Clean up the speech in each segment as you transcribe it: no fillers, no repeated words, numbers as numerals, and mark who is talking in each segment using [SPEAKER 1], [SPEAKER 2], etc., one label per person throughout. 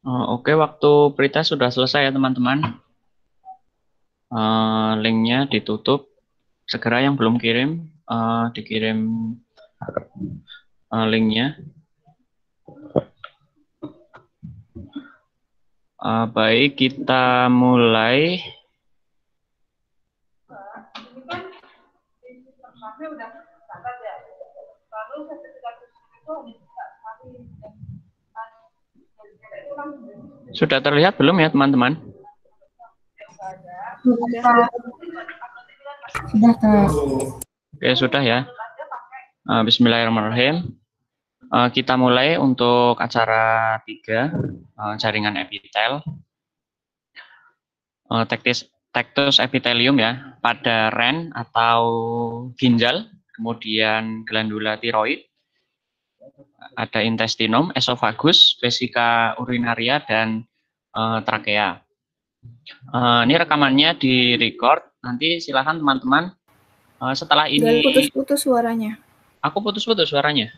[SPEAKER 1] Oke, waktu pretest sudah selesai ya teman-teman. Linknya ditutup. Segera yang belum kirim, dikirim linknya. Baik, kita mulai. Sudah terlihat belum ya teman-teman?
[SPEAKER 2] Sudah, Kak.
[SPEAKER 1] Oke, sudah ya. Bismillahirrahmanirrahim. Kita mulai untuk acara 3, jaringan epitel. Tectus epithelium ya, pada ren atau ginjal, kemudian glandula tiroid, ada intestinum, esophagus, vesika urinaria, dan trakea. Ini rekamannya di record. Nanti silakan teman-teman setelah ini.
[SPEAKER 2] Putus-putus suaranya.
[SPEAKER 1] Aku putus-putus suaranya.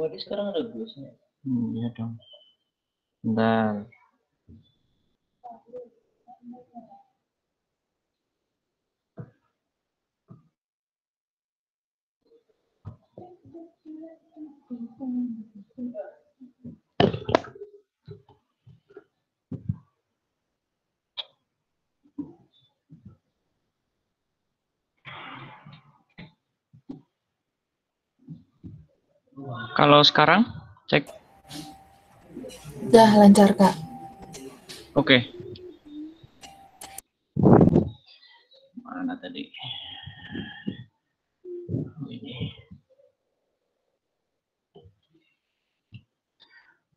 [SPEAKER 1] Ini sekarang ada blusnya. Iya dong. Bentar. Kalau sekarang, cek.
[SPEAKER 2] Udah lancar, Kak.
[SPEAKER 1] Oke. Mana tadi?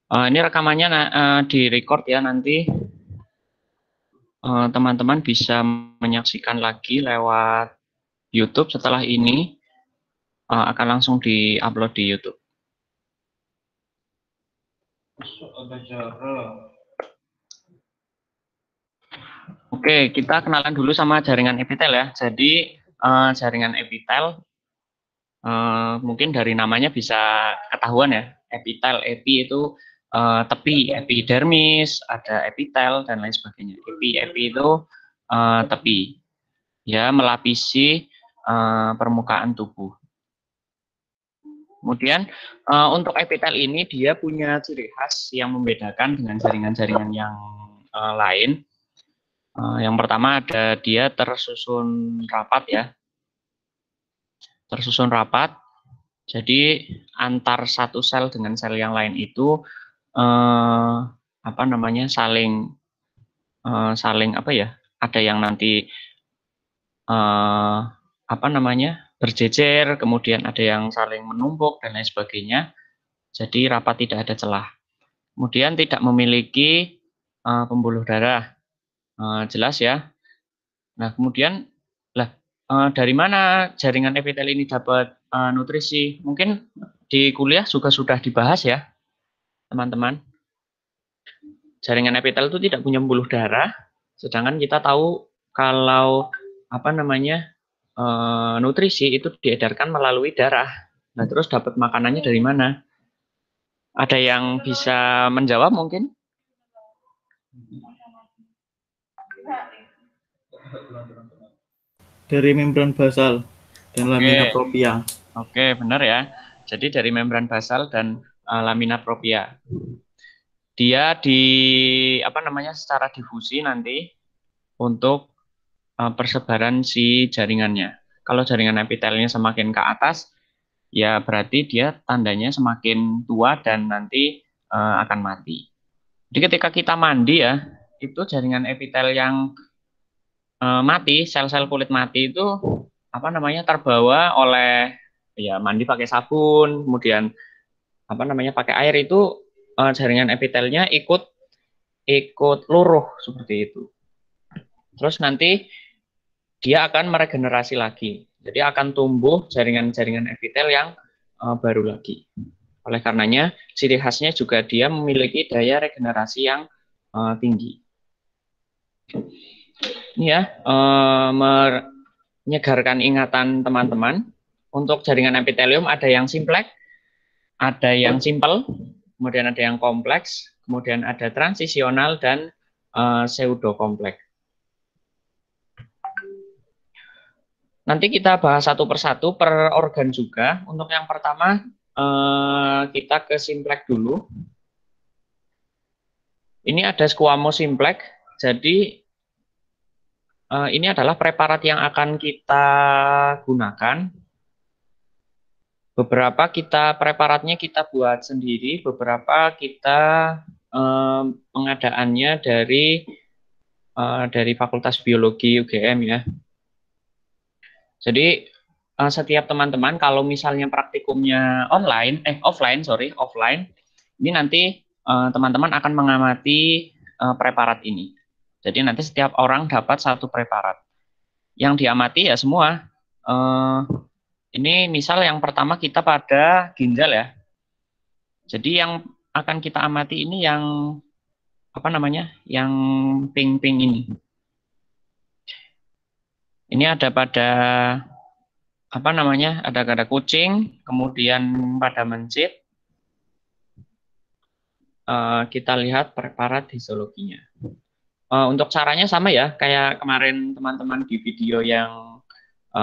[SPEAKER 1] Ini rekamannya di record ya, nanti teman-teman bisa menyaksikan lagi lewat YouTube. Setelah ini akan langsung di-upload di YouTube. Oke, kita kenalan dulu sama jaringan epitel ya. Jadi jaringan epitel mungkin dari namanya bisa ketahuan ya. Epitel, epi itu tepi, epidermis, ada epitel dan lain sebagainya. Epi itu tepi, ya, melapisi permukaan tubuh. Kemudian untuk epitel ini dia punya ciri khas yang membedakan dengan jaringan-jaringan yang lain. Yang pertama ada dia tersusun rapat ya, tersusun rapat. Jadi antar satu sel dengan sel yang lain itu apa namanya saling apa ya? Ada yang nanti apa namanya berjejer, kemudian ada yang saling menumpuk dan lain sebagainya. Jadi rapat, tidak ada celah. Kemudian tidak memiliki pembuluh darah, jelas ya. Nah kemudian lah dari mana jaringan epitel ini dapat nutrisi? Mungkin di kuliah juga sudah dibahas ya teman-teman. Jaringan epitel itu tidak punya pembuluh darah, sedangkan kita tahu kalau apa namanya nutrisi itu diedarkan melalui darah. Nah terus dapat makanannya dari mana? Ada yang bisa menjawab mungkin?
[SPEAKER 3] Dari membran basal dan lamina propria.
[SPEAKER 1] Oke, benar ya. Jadi dari membran basal dan lamina propria. Dia di apa namanya secara difusi nanti untuk persebaran si jaringannya. Kalau jaringan epitelnya semakin ke atas, ya berarti dia tandanya semakin tua dan nanti akan mati. Jadi ketika kita mandi ya, itu jaringan epitel yang mati, sel-sel kulit mati itu apa namanya terbawa oleh ya mandi pakai sabun, kemudian apa namanya pakai air itu jaringan epitelnya ikut luruh seperti itu. Terus nanti dia akan meregenerasi lagi. Jadi akan tumbuh jaringan-jaringan epitel yang baru lagi. Oleh karenanya, ciri khasnya juga dia memiliki daya regenerasi yang tinggi. Ini ya, menyegarkan ingatan teman-teman. Untuk jaringan epitelium ada yang simplex, ada yang simple, kemudian ada yang kompleks, kemudian ada transisional dan pseudo kompleks. Nanti kita bahas satu persatu per organ juga. Untuk yang pertama kita ke simplex dulu. Ini ada squamous simplex. Jadi ini adalah preparat yang akan kita gunakan. Beberapa preparatnya kita buat sendiri, beberapa kita pengadaannya dari Fakultas Biologi UGM ya. Jadi setiap teman-teman kalau misalnya praktikumnya offline, ini nanti teman-teman akan mengamati preparat ini. Jadi nanti setiap orang dapat satu preparat. Yang diamati ya semua. Ini misal yang pertama kita pada ginjal ya. Jadi yang akan kita amati ini yang apa namanya? Yang pink-pink ini. Ini ada pada apa namanya? Ada kucing, kemudian pada mencit. Kita lihat preparat histologinya. Untuk caranya sama ya, kayak kemarin teman-teman di video yang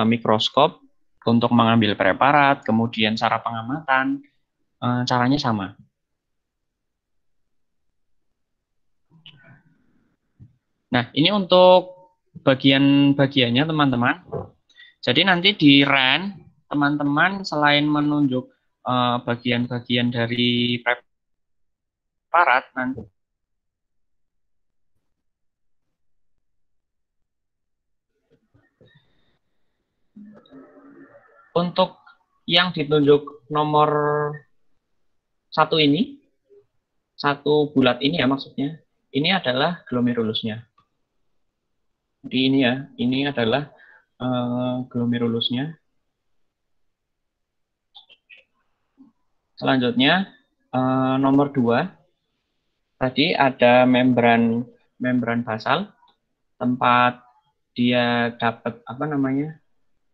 [SPEAKER 1] mikroskop untuk mengambil preparat, kemudian cara pengamatan, caranya sama. Nah, ini untuk bagian-bagiannya teman-teman. Jadi nanti di RAN, teman-teman selain menunjuk bagian-bagian dari preparat, nanti untuk yang ditunjuk nomor satu ini, satu bulat ini ya maksudnya, ini adalah glomerulusnya. Jadi ini ya, ini adalah glomerulusnya. Selanjutnya nomor 2, tadi ada membran basal, tempat dia dapat apa namanya,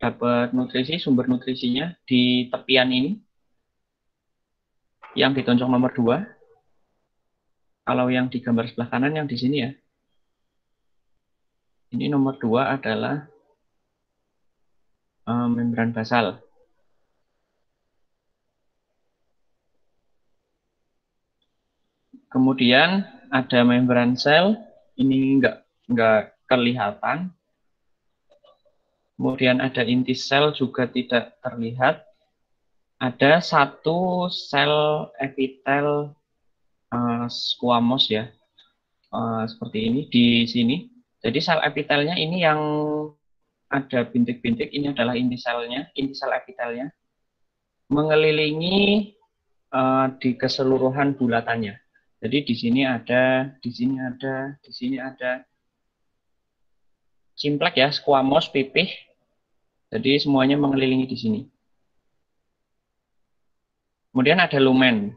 [SPEAKER 1] dapat nutrisi, sumber nutrisinya di tepian ini, yang ditunjuk nomor 2. Kalau yang di gambar sebelah kanan yang di sini ya, ini nomor 2 adalah membran basal. Kemudian ada membran sel, ini enggak kelihatan. Kemudian ada inti sel juga tidak terlihat. Ada satu sel epitel squamous ya, seperti ini di sini. Jadi sel epitelnya ini yang ada bintik-bintik, ini adalah inti selnya, inti sel epitelnya, mengelilingi di keseluruhan bulatannya. Jadi di sini ada, di sini ada, di sini ada. Simplex ya, squamous, pipih. Jadi semuanya mengelilingi di sini. Kemudian ada lumen.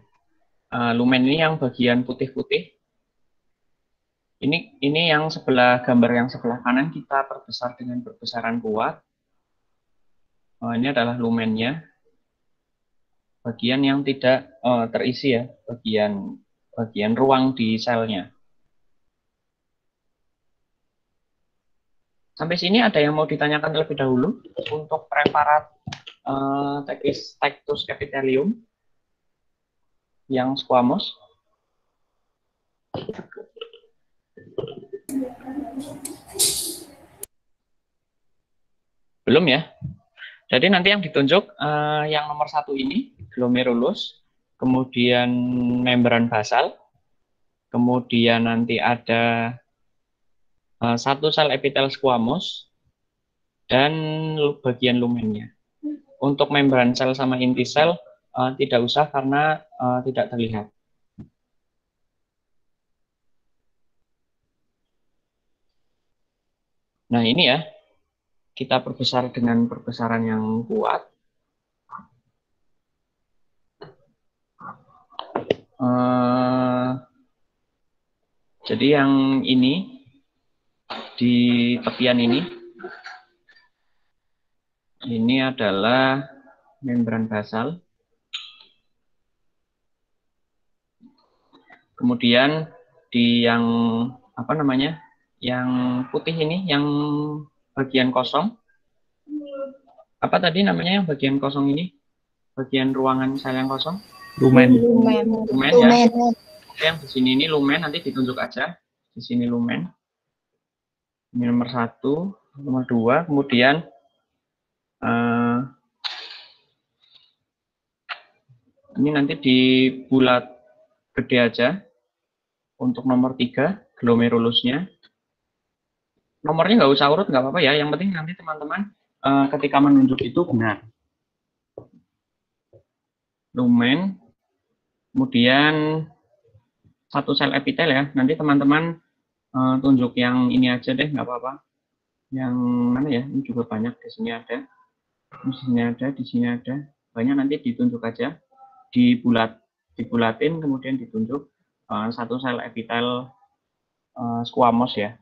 [SPEAKER 1] Lumen ini yang bagian putih-putih. Ini yang gambar yang sebelah kanan kita perbesar dengan perbesaran kuat. Ini adalah lumennya. Bagian yang tidak terisi ya, bagian ruang di selnya. Sampai sini ada yang mau ditanyakan terlebih dahulu untuk preparat Tectus epithelium yang squamous? Belum ya? Jadi nanti yang ditunjuk yang nomor 1 ini, glomerulus, kemudian membran basal, kemudian nanti ada satu sel epitel squamous, dan bagian lumennya. Untuk membran sel sama inti sel tidak usah karena tidak terlihat. Nah ini ya, kita perbesar dengan perbesaran yang kuat. Jadi yang ini di tepian ini adalah membran basal. Kemudian di yang apa namanya, yang putih ini, yang bagian kosong, apa tadi namanya yang bagian kosong ini, bagian ruangan sel yang kosong?
[SPEAKER 3] Lumen.
[SPEAKER 1] Lumen ya. Yang di sini ini lumen, nanti ditunjuk aja. Di sini lumen. Ini nomor 1, nomor 2, kemudian ini nanti dibulat gede aja. Untuk nomor 3, glomerulusnya. Nomornya nggak usah urut, nggak apa-apa ya. Yang penting nanti teman-teman ketika menunjuk itu benar. Lumen, kemudian satu sel epitel ya. Nanti teman-teman tunjuk yang ini aja deh, nggak apa-apa. Yang mana ya? Ini juga banyak, di sini ada, di sini ada, di sini ada. Banyak, nanti ditunjuk aja, dibulatin, kemudian ditunjuk satu sel epitel squamous ya.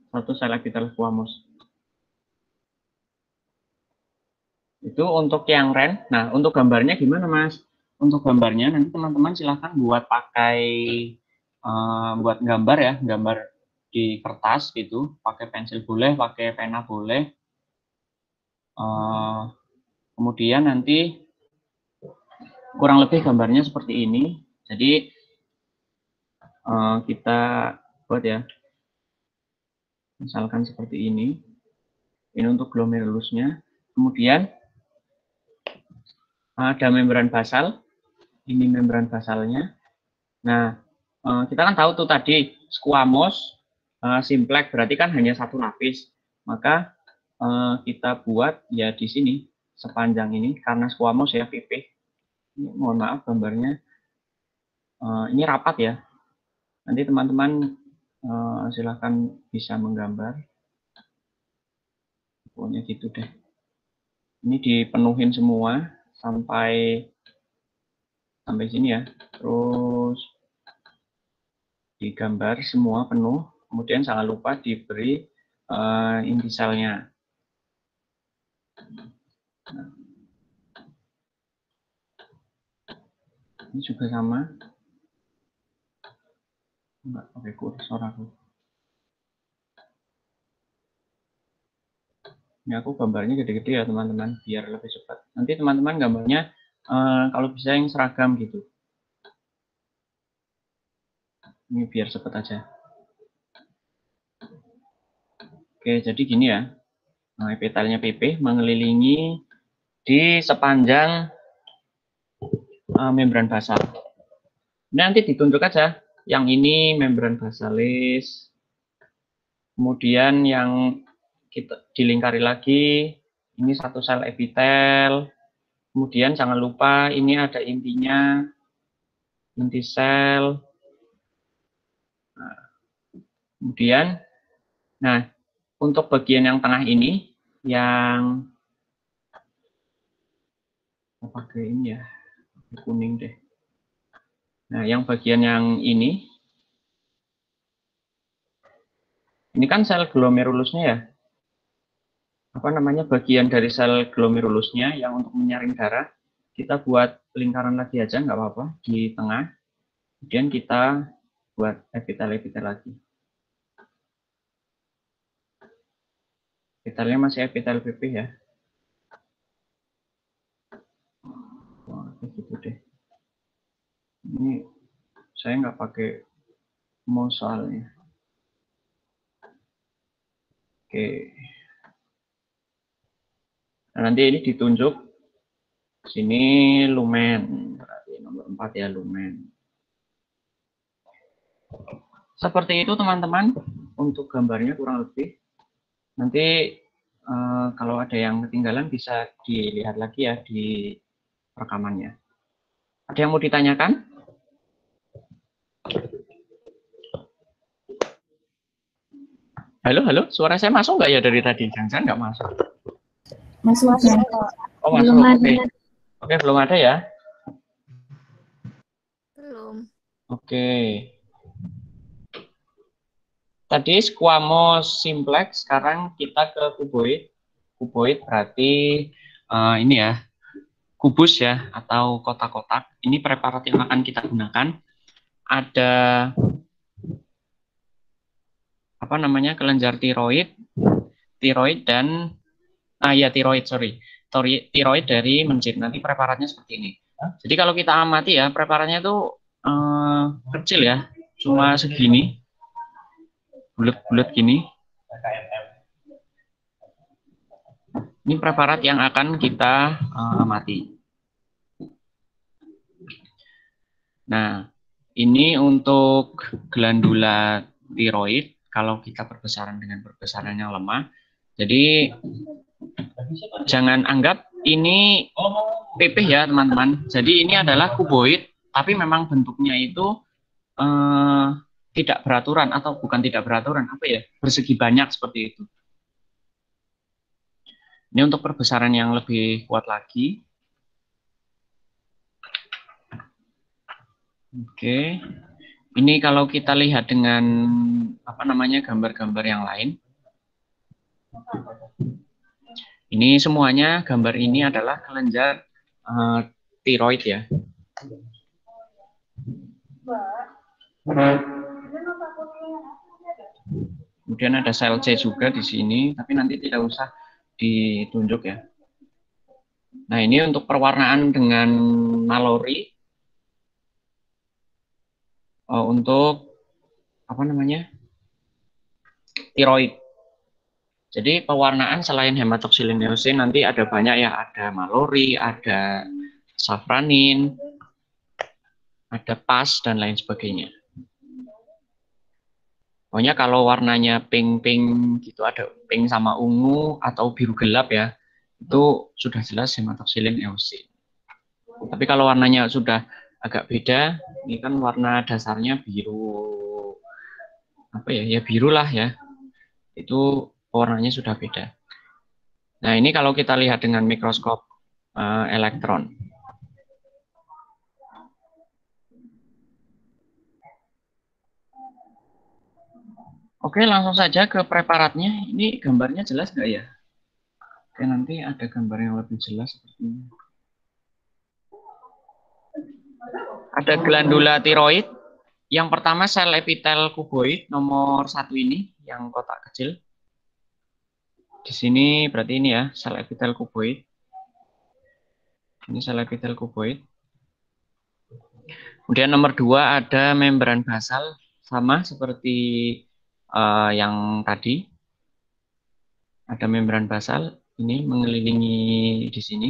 [SPEAKER 1] Satu sel epitel squamous. Itu untuk yang ren. Nah, untuk gambarnya gimana, Mas? Untuk gambarnya nanti teman-teman silahkan buat pakai buat gambar ya, gambar di kertas gitu, pakai pensil boleh, pakai pena boleh. Kemudian nanti kurang lebih gambarnya seperti ini. Jadi kita buat ya, misalkan seperti ini. Ini untuk glomerulusnya. Kemudian ada membran basal. Ini membran basalnya. Nah, kita kan tahu tuh tadi squamous, simplex berarti kan hanya satu lapis. Maka kita buat ya di sini sepanjang ini, karena squamous ya, pipih. Mohon maaf gambarnya ini rapat ya. Nanti teman-teman silahkan bisa menggambar. Pokoknya gitu deh. Ini dipenuhin semua sampai sini ya. Terus digambar semua penuh. Kemudian jangan lupa diberi intisalnya. Nah, ini juga sama. Enggak pakai kursor aku. Ini aku gambarnya gede-gede ya teman-teman, biar lebih cepat. Nanti teman-teman gambarnya kalau bisa yang seragam gitu. Ini biar cepat aja. Oke, jadi gini ya. Nah, epitelnya PP mengelilingi di sepanjang membran basal. Nanti ditunjuk aja. Yang ini membran basalis. Kemudian yang kita dilingkari lagi, ini satu sel epitel. Kemudian jangan lupa ini ada intinya, inti sel. Nah, kemudian, nah untuk bagian yang tengah ini, yang pakai ini ya, kuning deh. Nah, yang bagian yang ini kan sel glomerulusnya ya. Apa namanya, bagian dari sel glomerulusnya yang untuk menyaring darah. Kita buat lingkaran lagi aja, nggak apa-apa, di tengah. Kemudian kita buat epitel-epitel lagi. Epitelnya masih epitel pipih ya. Wah, gitu deh. Ini saya nggak pakai mouse soalnya. Oke. Nah, nanti ini ditunjuk. Sini lumen. Berarti nomor 4 ya, lumen. Seperti itu teman-teman. Untuk gambarnya kurang lebih. Nanti kalau ada yang ketinggalan bisa dilihat lagi ya di rekamannya. Ada yang mau ditanyakan? Halo, halo, suara saya masuk nggak ya dari tadi? Jangan-jangan nggak masuk.
[SPEAKER 2] Masuk.
[SPEAKER 1] Oh, masuk. Oke. Oke, belum ada ya?
[SPEAKER 4] Belum.
[SPEAKER 1] Oke. tadi squamous simplex, sekarang kita ke kuboid. Kuboid berarti ini ya, kubus ya, atau kotak-kotak. Ini preparat yang akan kita gunakan. Ada apa namanya, kelenjar tiroid dan tiroid dari mencit. Nanti preparatnya seperti ini. Jadi kalau kita amati ya, preparatnya itu kecil ya, cuma segini, bulat-bulat gini. Ini preparat yang akan kita amati. Nah, ini untuk glandula tiroid. Kalau kita perbesaran dengan perbesaran yang lemah, jadi jangan anggap ini pipih ya teman-teman. Jadi ini adalah kuboid, tapi memang bentuknya itu tidak beraturan, atau bukan tidak beraturan, apa ya, bersegi banyak seperti itu. Ini untuk perbesaran yang lebih kuat lagi. Oke, ini kalau kita lihat dengan apa namanya, gambar-gambar yang lain. Ini semuanya, gambar ini adalah kelenjar tiroid ya. Kemudian ada sel C juga di sini, tapi nanti tidak usah ditunjuk ya. Nah, ini untuk perwarnaan dengan Mallory. Untuk apa namanya, tiroid. Jadi pewarnaan selain hematoxylin eosin nanti ada banyak ya, ada Mallory, ada safranin, ada PAS dan lain sebagainya. Pokoknya kalau warnanya pink-pink gitu, ada pink sama ungu atau biru gelap ya, itu sudah jelas hematoxylin eosin. Tapi kalau warnanya sudah agak beda, ini kan warna dasarnya biru, apa ya, ya biru lah ya, itu warnanya sudah beda. Nah, ini kalau kita lihat dengan mikroskop elektron. Oke, langsung saja ke preparatnya. Ini gambarnya jelas nggak ya? Oke, nanti ada gambar yang lebih jelas seperti ini. Ada glandula tiroid. Yang pertama sel epitel kuboid nomor 1 ini, yang kotak kecil. Di sini berarti ini ya, sel epitel kuboid. Ini sel epitel kuboid. Kemudian nomor 2 ada membran basal, sama seperti yang tadi. Ada membran basal ini mengelilingi di sini.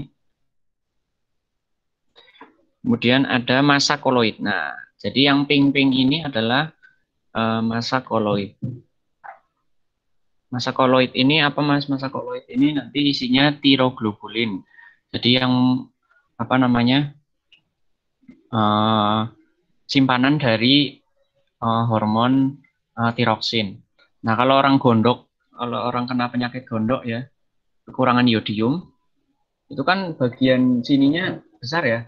[SPEAKER 1] Kemudian ada massa koloid. Nah, jadi yang pink-pink ini adalah massa koloid. Massa koloid ini apa Mas? Massa koloid ini nanti isinya tiroglobulin. Jadi yang apa namanya, simpanan dari hormon tiroksin. Nah, kalau orang gondok, kalau orang kena penyakit gondok ya, kekurangan iodium, itu kan bagian sininya besar ya,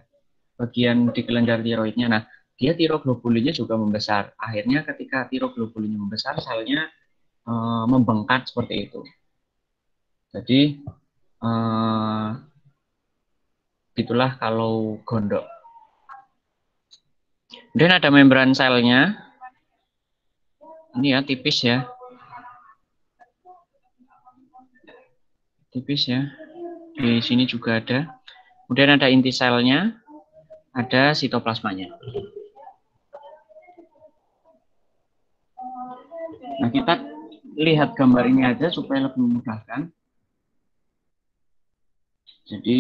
[SPEAKER 1] bagian di kelenjar tiroidnya. Nah, dia tiroglobulinnya juga membesar. Akhirnya ketika tiroglobulinnya membesar, selnya membengkak seperti itu. Jadi itulah kalau gondok. Kemudian ada membran selnya. Ini ya, tipis ya. Tipis ya. Di sini juga ada. Kemudian ada inti selnya, ada sitoplasmanya. Nah, kita lihat gambar ini aja supaya lebih memudahkan. Jadi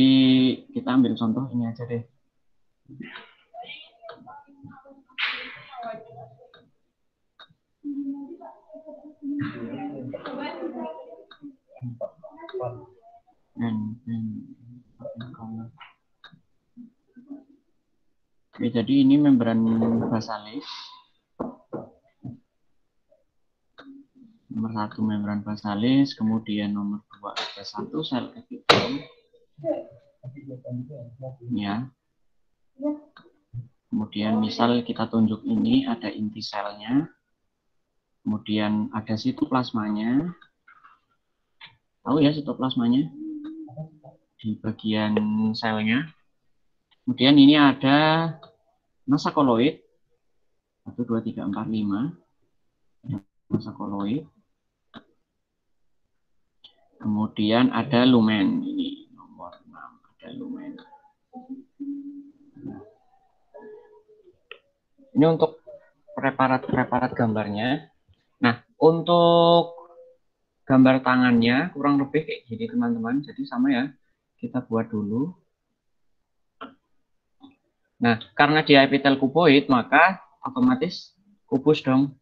[SPEAKER 1] kita ambil contoh ini aja deh. Oke, jadi ini membran basalis. Nomor 1 membran basalis, kemudian nomor 2 ada 1 sel epitel. Ya. Kemudian misal kita tunjuk ini ada inti selnya. Kemudian ada sitoplasmanya. Tahu ya sitoplasmanya? Di bagian selnya. Kemudian ini ada massa koloid. 1, 2, 3, 4, 5. Massa koloid. Kemudian ada lumen. Ini nomor 6. Ada lumen. Ini untuk preparat gambarnya. Nah, untuk gambar tangannya kurang lebih kayak gini teman-teman. Jadi sama ya, kita buat dulu. Nah, karena dia epitel kuboid, maka otomatis kubus dong.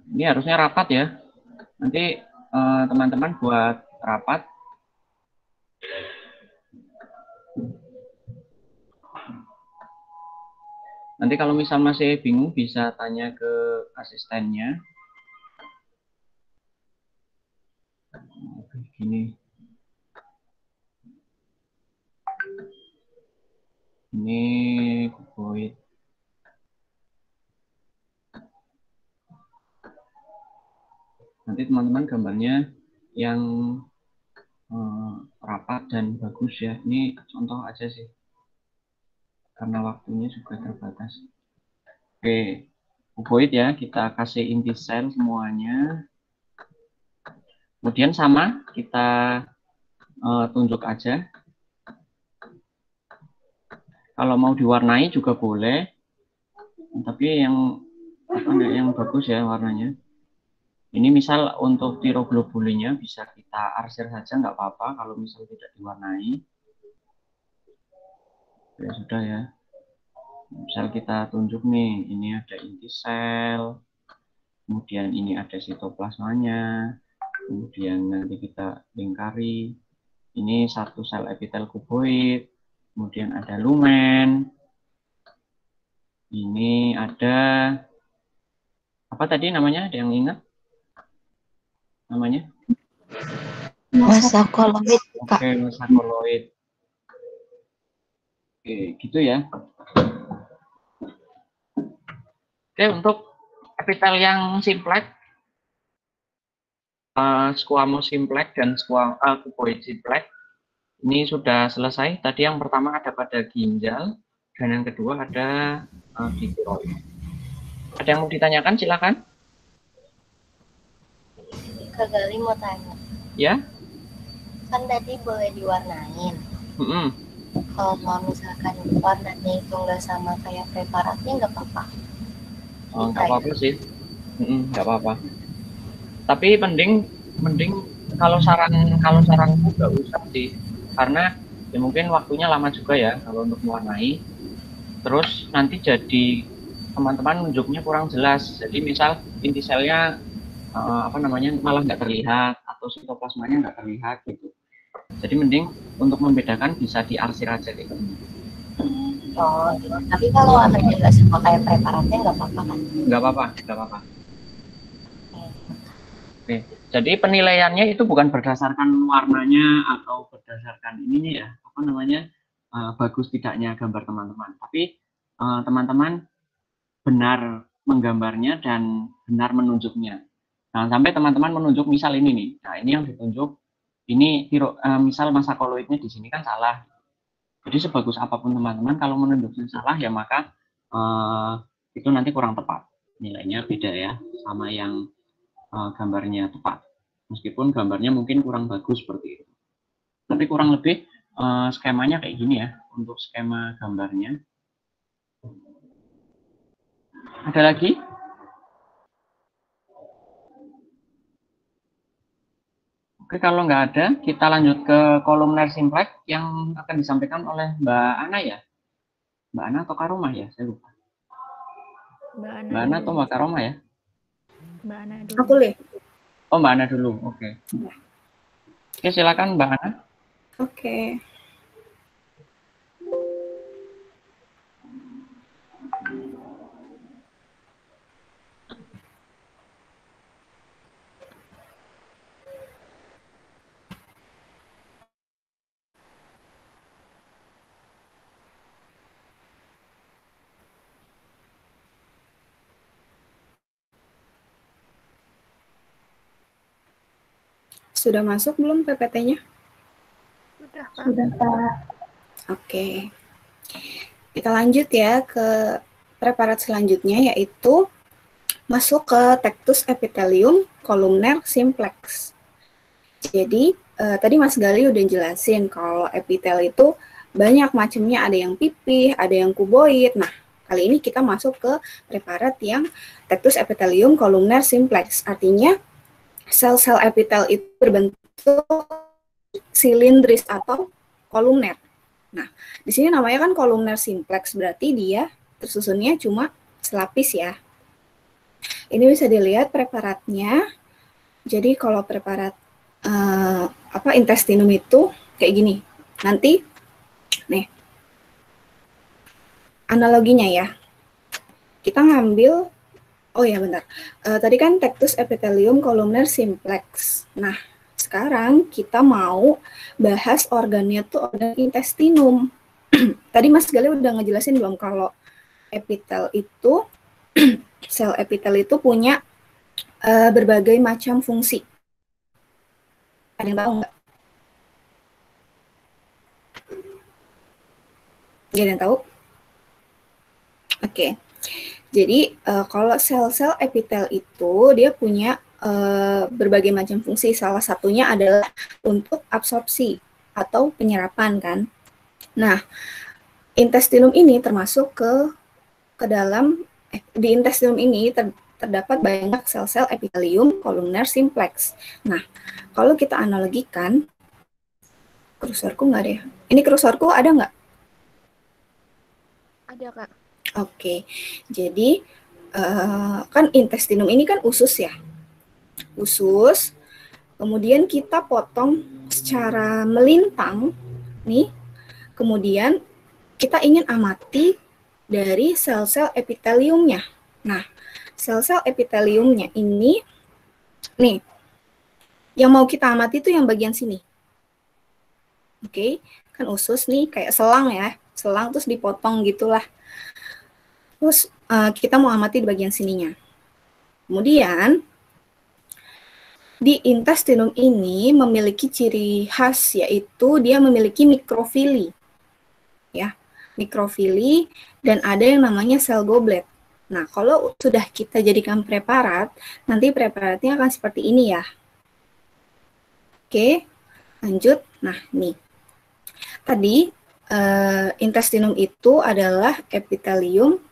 [SPEAKER 1] Ini harusnya rapat ya. Nanti teman-teman buat rapat. Nanti kalau misal masih bingung bisa tanya ke asistennya. Gini. Ini kuboid. Nanti teman-teman gambarnya yang rapat dan bagus ya. Ini contoh aja sih. Karena waktunya juga terbatas. Oke, kuboid ya, kita kasih inti sel semuanya. Kemudian sama, kita tunjuk aja. Kalau mau diwarnai juga boleh, tapi yang bagus ya warnanya. Ini misal untuk tiroglobulinnya bisa kita arsir saja, nggak apa-apa kalau misal tidak diwarnai. Ya sudah ya. Misal kita tunjuk nih, ini ada inti sel, kemudian ini ada sitoplasmanya, kemudian nanti kita lingkari. Ini satu sel epitel kuboid, kemudian ada lumen. Ini ada apa tadi namanya? Ada yang ingat? Namanya?
[SPEAKER 4] Massa koloid, Kak.
[SPEAKER 1] Oke, massa koloid. Oke, gitu ya. Oke, untuk epitel yang simplex, squamous simplex dan kuboid simplex ini sudah selesai. Tadi yang pertama ada pada ginjal dan yang kedua ada di tiroid. Ada yang mau ditanyakan? Silakan.
[SPEAKER 4] Kak Gali mau tanya.
[SPEAKER 1] Ya.
[SPEAKER 4] Kan tadi boleh diwarnain.
[SPEAKER 1] Mm-mm.
[SPEAKER 4] Kalau mau misalkan warnanya itu nggak sama kayak preparatnya nggak apa-apa.
[SPEAKER 1] Nggak apa-apa sih. Nggak apa-apa. Tapi mending kalau saranku nggak usah sih, karena ya mungkin waktunya lama juga ya kalau untuk mewarnai. Terus nanti jadi teman-teman nunjuknya kurang jelas. Jadi misal inti selnya malah nggak terlihat atau sitoplasmanya nggak terlihat gitu. Jadi mending untuk membedakan bisa diarsir aja gitu.
[SPEAKER 4] Oh, gitu. Tapi kalau warnanya nggak sama kayak preparatnya nggak apa-apa kan?
[SPEAKER 1] Nggak apa-apa. Oke, jadi penilaiannya itu bukan berdasarkan warnanya atau berdasarkan ininya ya, bagus tidaknya gambar teman-teman. Tapi teman-teman benar menggambarnya dan benar menunjuknya. Nah, sampai teman-teman menunjuk misal ini nih. Nah, ini yang ditunjuk ini misal massa koloidnya di sini kan salah. Jadi sebagus apapun teman-teman kalau menunjuknya salah ya maka itu nanti kurang tepat. Nilainya beda ya sama yang gambarnya tepat. Meskipun gambarnya mungkin kurang bagus seperti itu. Tapi kurang lebih skemanya kayak gini ya untuk skema gambarnya. Ada lagi? Oke, kalau nggak ada, kita lanjut ke kolumner simplex yang akan disampaikan oleh Mbak Ana ya. Mbak Ana atau Karomah ya? Saya lupa. Mbak Ana atau Mbak Karomah ya?
[SPEAKER 2] Mbak Ana dulu. Aku lihat.
[SPEAKER 1] Oh, Mbak Ana dulu. Oke. Oke, silakan Mbak Ana.
[SPEAKER 2] Oke. Sudah masuk belum PPT-nya?
[SPEAKER 5] Sudah, Pak.
[SPEAKER 4] Sudah, Pak.
[SPEAKER 2] Oke. Kita lanjut ya ke preparat selanjutnya, yaitu masuk ke Tectus epithelium columnar simplex. Jadi, tadi Mas Gali udah jelasin kalau epitel itu banyak macamnya, ada yang pipih, ada yang kuboid. Nah, kali ini kita masuk ke preparat yang Tectus epithelium columnar simplex. Artinya, sel-sel epitel itu berbentuk silindris atau kolumner. Nah, di sini namanya kan kolumner simplex, berarti dia tersusunnya cuma selapis ya. Ini bisa dilihat preparatnya. Jadi kalau preparat intestinum itu kayak gini. Nanti, nih, analoginya ya. Kita ngambil, oh ya bentar. Tadi kan Tectus epithelium columnar simplex. Nah, sekarang kita mau bahas organnya tuh organ intestinum. Tadi Mas Gali udah ngejelasin belum kalau epitel itu, sel epitel itu punya berbagai macam fungsi. Ada yang tahu nggak? Nggak ada yang tahu? Oke. Jadi, kalau sel-sel epitel itu, dia punya berbagai macam fungsi. Salah satunya adalah untuk absorpsi atau penyerapan kan. Nah, intestinum ini termasuk ke dalam, di intestinum ini terdapat banyak sel-sel epithelium columnar simplex. Nah, kalau kita analogikan, kursorku nggak ada ya? Ini kursorku ada nggak?
[SPEAKER 5] Ada, Kak.
[SPEAKER 2] Oke, jadi kan intestinum ini kan usus ya. Usus, kemudian kita potong secara melintang, nih. Kemudian kita ingin amati dari sel-sel epiteliumnya. Nah, sel-sel epiteliumnya ini, nih, yang mau kita amati itu yang bagian sini. Oke, kan usus nih kayak selang ya, selang terus dipotong gitulah. Terus kita mau amati di bagian sininya. Kemudian, di intestinum ini memiliki ciri khas, yaitu dia memiliki mikrofili. Ya, mikrofili, dan ada yang namanya sel goblet. Nah, kalau sudah kita jadikan preparat, nanti preparatnya akan seperti ini ya. Oke, lanjut. Nah, nih. Tadi, intestinum itu adalah epithelium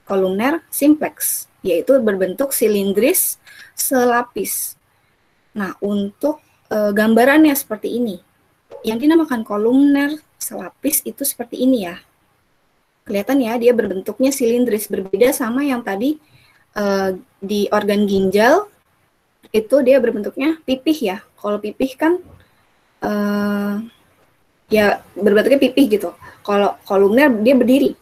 [SPEAKER 2] columnar simplex, yaitu berbentuk silindris selapis. Nah, untuk gambarannya seperti ini. Yang dinamakan kolumner selapis itu seperti ini ya. Kelihatan ya, dia berbentuknya silindris, berbeda sama yang tadi di organ ginjal, itu dia berbentuknya pipih ya. Kalau pipih kan ya berbentuknya pipih gitu. Kalau kolumner dia berdiri.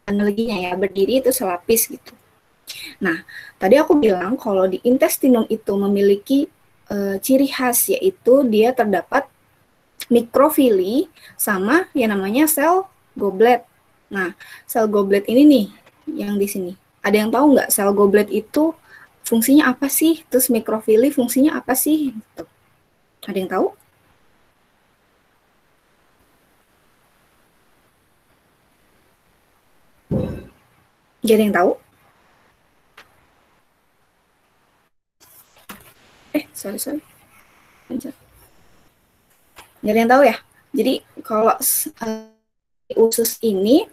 [SPEAKER 2] Analoginya ya, berdiri itu selapis gitu. Nah, tadi aku bilang kalau di intestinum itu memiliki ciri khas, yaitu dia terdapat mikrofili sama yang namanya sel goblet. Nah, sel goblet ini nih, yang di sini. Ada yang tahu nggak sel goblet itu fungsinya apa sih? Terus mikrofili fungsinya apa sih? Gitu. Ada yang tahu? Gak ada yang tahu? Sorry. Gak ada yang tahu ya? Jadi kalau usus ini,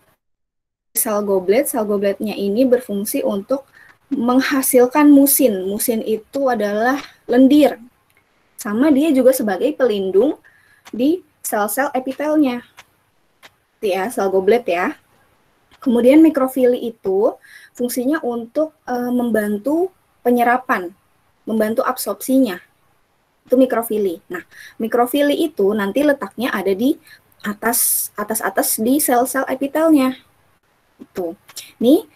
[SPEAKER 2] sel gobletnya ini berfungsi untuk menghasilkan musin. Musin itu adalah lendir. Sama dia juga sebagai pelindung di sel-sel epitelnya. Ya, sel goblet ya. Kemudian mikrofili itu fungsinya untuk membantu penyerapan, membantu absorpsinya. Itu mikrofili. Nah, mikrofili itu nanti letaknya ada di atas di sel-sel epitelnya. Itu. Nih,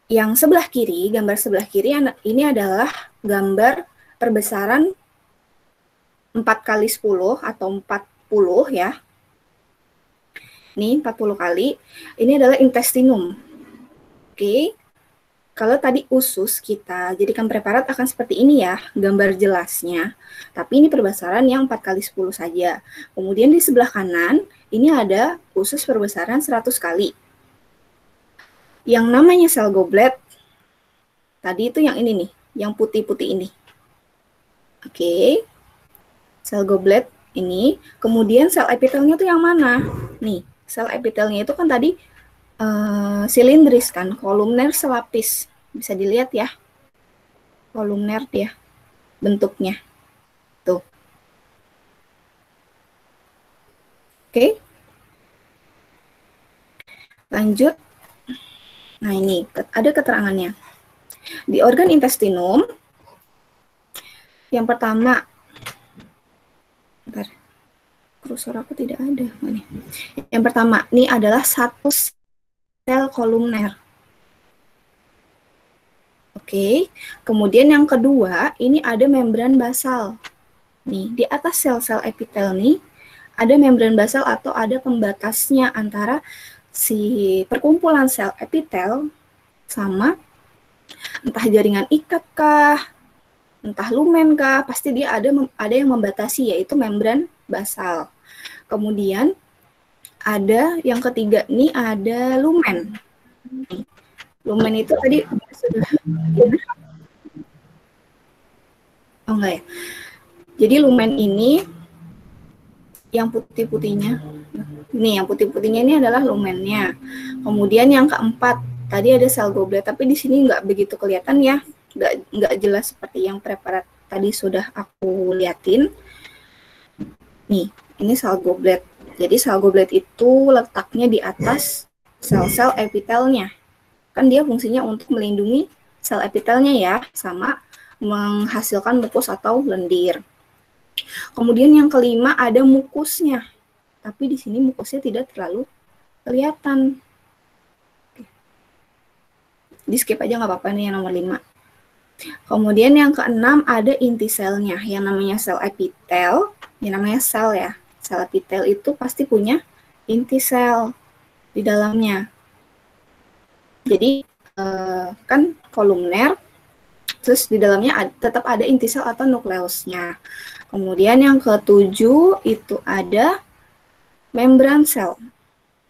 [SPEAKER 2] yang sebelah kiri, gambar sebelah kiri ini adalah gambar perbesaran 4x10 atau 40 ya. Ini 40 kali. Ini adalah intestinum. Oke. Kalau tadi usus kita jadikan preparat akan seperti ini ya, gambar jelasnya. Tapi ini perbesaran yang 4 kali 10 saja. Kemudian di sebelah kanan, ini ada usus perbesaran 100 kali. Yang namanya sel goblet, tadi itu yang ini nih, yang putih-putih ini. Oke, sel goblet ini. Kemudian sel epitelnya itu yang mana? Nih, sel epitelnya itu kan tadi silindris kan, kolumner selapis. Bisa dilihat ya, kolumner dia bentuknya. Tuh. Oke. Lanjut. Nah, ini ada keterangannya. Di organ intestinum, yang pertama, bentar, kursor aku tidak ada. Ini. Yang pertama, ini adalah satu sel kolumner. Oke, kemudian yang kedua, ini ada membran basal. Nih, di atas sel-sel epitel nih, ada membran basal atau ada pembatasnya antara si perkumpulan sel epitel sama entah jaringan ikat kah, entah lumen kah, pasti dia ada yang membatasi, yaitu membran basal. Kemudian ada yang ketiga nih, ada lumen. Lumen itu tadi sudah, oh enggak ya. Jadi lumen ini yang putih-putihnya, ini yang putih-putihnya ini adalah lumennya. Kemudian yang keempat, tadi ada sel goblet, tapi di sini nggak begitu kelihatan ya, nggak jelas seperti yang preparat tadi sudah aku liatin. Nih, ini sel goblet. Jadi sel goblet itu letaknya di atas sel-sel epitelnya. Kan dia fungsinya untuk melindungi sel epitelnya ya, sama menghasilkan mukus atau lendir. Kemudian yang kelima ada mukusnya. Tapi di sini mukusnya tidak terlalu kelihatan. Di skip aja nggak apa-apa nih yang nomor 5. Kemudian yang keenam ada inti selnya. Yang namanya sel epitel, yang namanya sel ya. Sel epitel itu pasti punya inti sel di dalamnya. Jadi kan kolumner, terus di dalamnya tetap ada inti sel atau nukleusnya. Kemudian yang ketujuh itu ada membran sel.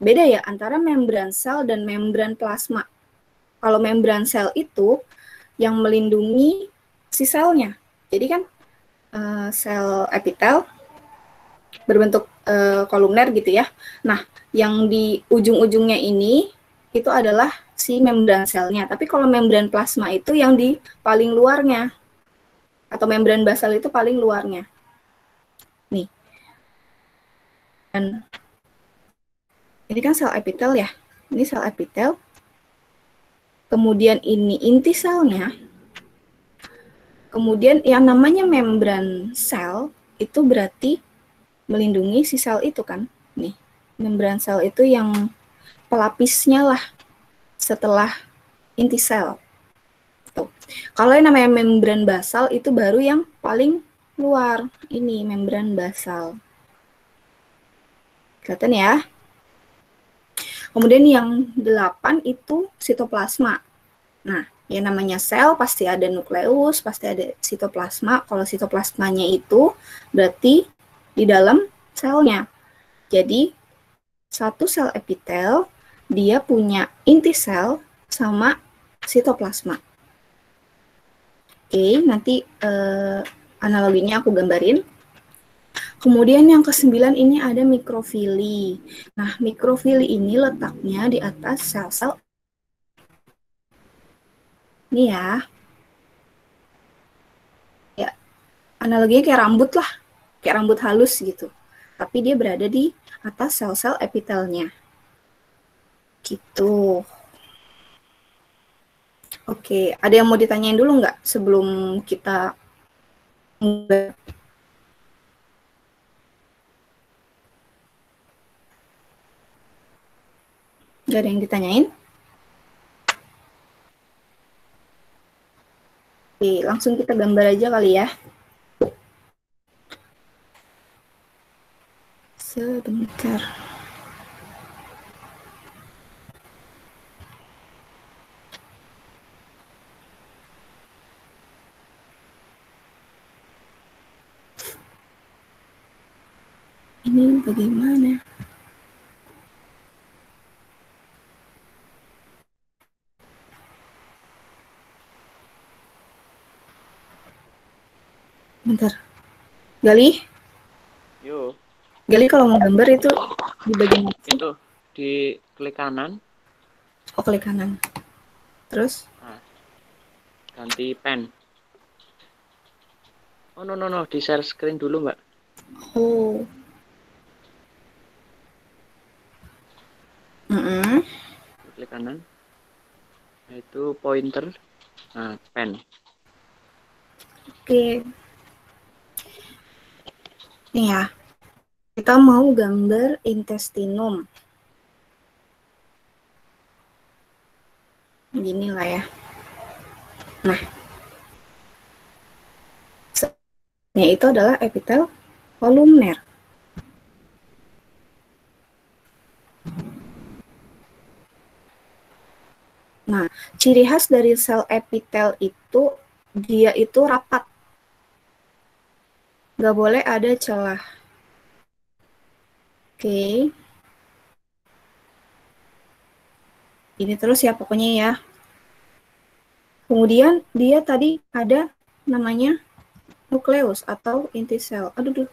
[SPEAKER 2] Beda ya antara membran sel dan membran plasma. Kalau membran sel itu yang melindungi si selnya. Jadi kan sel epitel berbentuk kolumner gitu ya. Nah, yang di ujung-ujungnya ini itu adalah si membran selnya. Tapi kalau membran plasma itu yang di paling luarnya. Atau membran basal itu paling luarnya. Nih. Dan ini kan sel epitel ya. Ini sel epitel. Kemudian ini inti selnya. Kemudian yang namanya membran sel itu berarti melindungi si sel itu kan. Nih, membran sel itu yang pelapisnya lah setelah inti sel. Tuh. Kalau yang namanya membran basal itu baru yang paling luar. Ini membran basal. Kelihatan ya? Kemudian yang 8 itu sitoplasma. Nah, yang namanya sel pasti ada nukleus, pasti ada sitoplasma. Kalau sitoplasmanya itu berarti di dalam selnya. Jadi, satu sel epitel, dia punya inti sel sama sitoplasma. Oke, nanti analoginya aku gambarin. Kemudian yang ke-9 ini ada mikrofili. Nah, mikrofili ini letaknya di atas sel-sel. Ini ya. Ya, analoginya kayak rambut lah. Kayak rambut halus gitu. Tapi dia berada di atas sel-sel epitelnya. Gitu. Oke, ada yang mau ditanyain dulu nggak sebelum kita nggak ada yang ditanyain? Oke, langsung kita gambar aja kali ya. Sebentar. Ini bagaimana? Bentar. Gali?
[SPEAKER 1] Yuk,
[SPEAKER 2] Gali kalau mau gambar itu di bagian mana sih?
[SPEAKER 1] itu di klik kanan,
[SPEAKER 2] Oh, klik kanan. Terus?
[SPEAKER 1] ganti pen. Oh, no, di share screen dulu, Mbak.
[SPEAKER 2] Oh.
[SPEAKER 1] Klik kanan. Nah, itu pointer. Nah, pen.
[SPEAKER 2] Oke. Nih ya. Kita mau gambar intestinum. Gini lah ya. Nah. Itu adalah epitel kolumner. Nah, ciri khas dari sel epitel itu, dia itu rapat. Nggak boleh ada celah. Oke. Ini terus ya pokoknya ya. Kemudian dia tadi ada namanya nukleus atau inti sel. Aduh.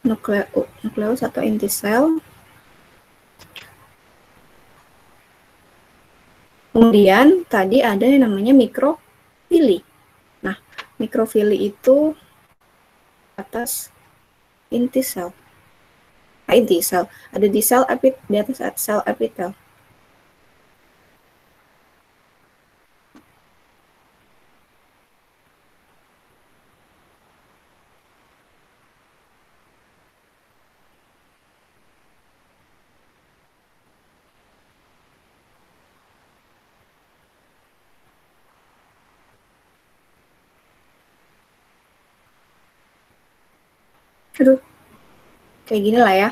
[SPEAKER 2] Nukleus atau inti sel. Kemudian tadi ada yang namanya mikrofili. Nah, mikrofili itu atas inti sel. Inti sel ada di sel di atas sel epitel. Aduh, kayak gini lah ya.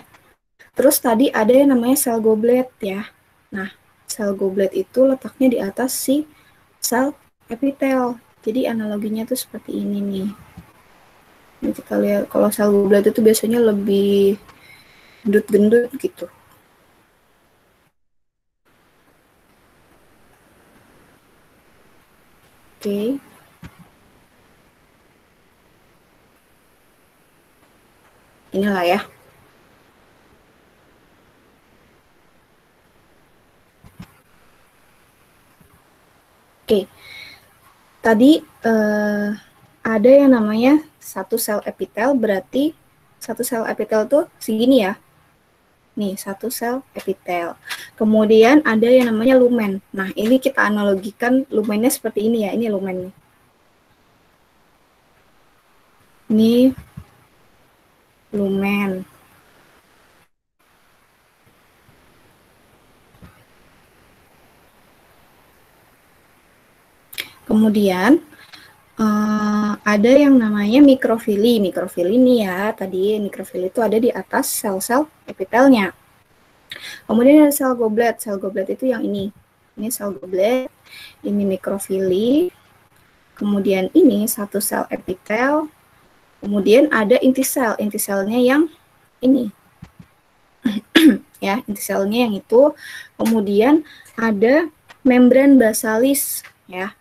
[SPEAKER 2] Terus tadi ada yang namanya sel goblet ya. Nah, sel goblet itu letaknya di atas si sel epitel. Jadi analoginya tuh seperti ini nih. Ini kita lihat kalau sel goblet itu biasanya lebih gendut-gendut gitu. Oke. Inilah ya. Oke. Tadi ada yang namanya satu sel epitel, berarti satu sel epitel tuh segini ya. Nih, satu sel epitel. Kemudian ada yang namanya lumen. Nah, ini kita analogikan lumennya seperti ini ya. Ini lumen nih. Ini lumen. Kemudian ada yang namanya mikrofili. Mikrofili ini ya, tadi mikrofili itu ada di atas sel-sel epitelnya. Kemudian ada sel goblet. Sel goblet itu yang ini. Ini sel goblet, ini mikrofili. Kemudian ini satu sel epitel. Kemudian ada inti sel. Inti selnya yang ini. Ya, inti selnya yang itu. Kemudian ada membran basalis ya.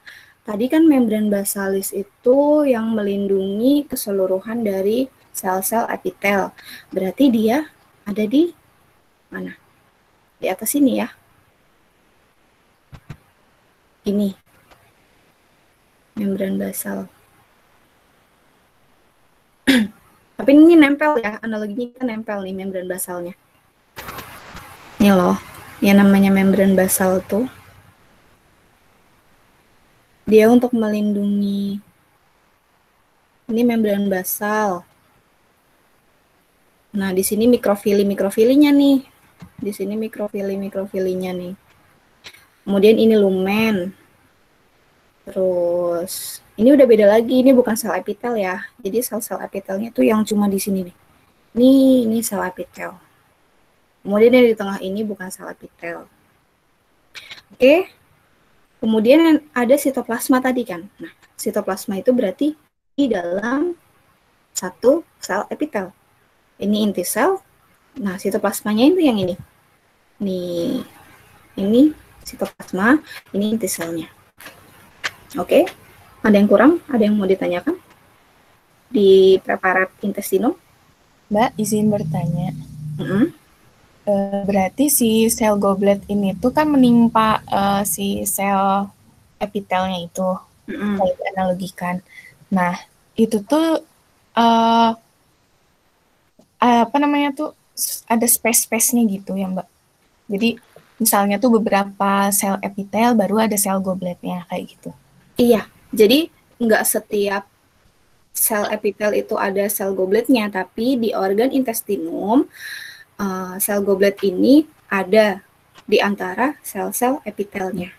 [SPEAKER 2] Tadi kan membran basalis itu yang melindungi keseluruhan dari sel-sel epitel. Berarti dia ada di mana? Di atas sini ya. Ini. Membran basal. Tapi ini nempel ya, analoginya kan nempel nih membran basalnya. Ini loh, yang namanya membran basal tuh. Dia untuk melindungi. Ini membran basal. Nah, di sini mikrofilinya nih. Di sini mikrofilinya nih. Kemudian ini lumen. Terus, ini udah beda lagi. Ini bukan sel epitel ya. Jadi sel-sel epitelnya tuh yang cuma di sini nih. Ini sel epitel. Kemudian yang di tengah ini bukan sel epitel. Oke. Kemudian ada sitoplasma tadi kan. Nah, sitoplasma itu berarti di dalam satu sel epitel. Ini inti sel. Nah, sitoplasmanya itu yang ini. Nih, ini sitoplasma, ini inti selnya. Oke, ada yang kurang? Ada yang mau ditanyakan di preparat intestinum?
[SPEAKER 6] Mbak, izin bertanya.
[SPEAKER 2] Mm-mm.
[SPEAKER 6] Berarti si sel goblet ini tuh kan menimpa si sel epitelnya itu,
[SPEAKER 2] Mm-mm.
[SPEAKER 6] kayak dianalogikan. Nah, itu tuh apa namanya tuh ada space-space-nya gitu ya Mbak. Jadi misalnya tuh beberapa sel epitel baru ada sel gobletnya kayak gitu.
[SPEAKER 2] Iya, jadi nggak setiap sel epitel itu ada sel gobletnya, tapi di organ intestinum sel goblet ini ada di antara sel-sel epitelnya,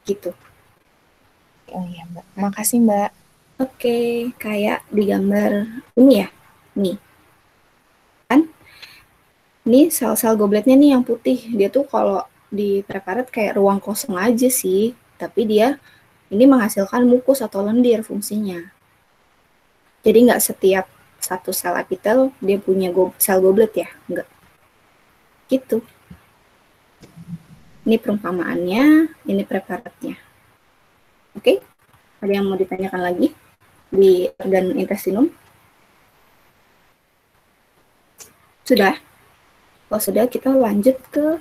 [SPEAKER 2] gitu.
[SPEAKER 6] Oh iya Mbak, makasih Mbak.
[SPEAKER 2] Oke, kayak di gambar ini ya, nih. Kan? Ini sel-sel gobletnya nih yang putih. Dia tuh kalau di preparat kayak ruang kosong aja sih, tapi dia ini menghasilkan mukus atau lendir fungsinya. Jadi nggak setiap satu sel epitel dia punya sel goblet ya, nggak. Gitu. Ini perumpamaannya, ini preparatnya. Oke, ada yang mau ditanyakan lagi di organ intestinum? Sudah? Kalau sudah, kita lanjut ke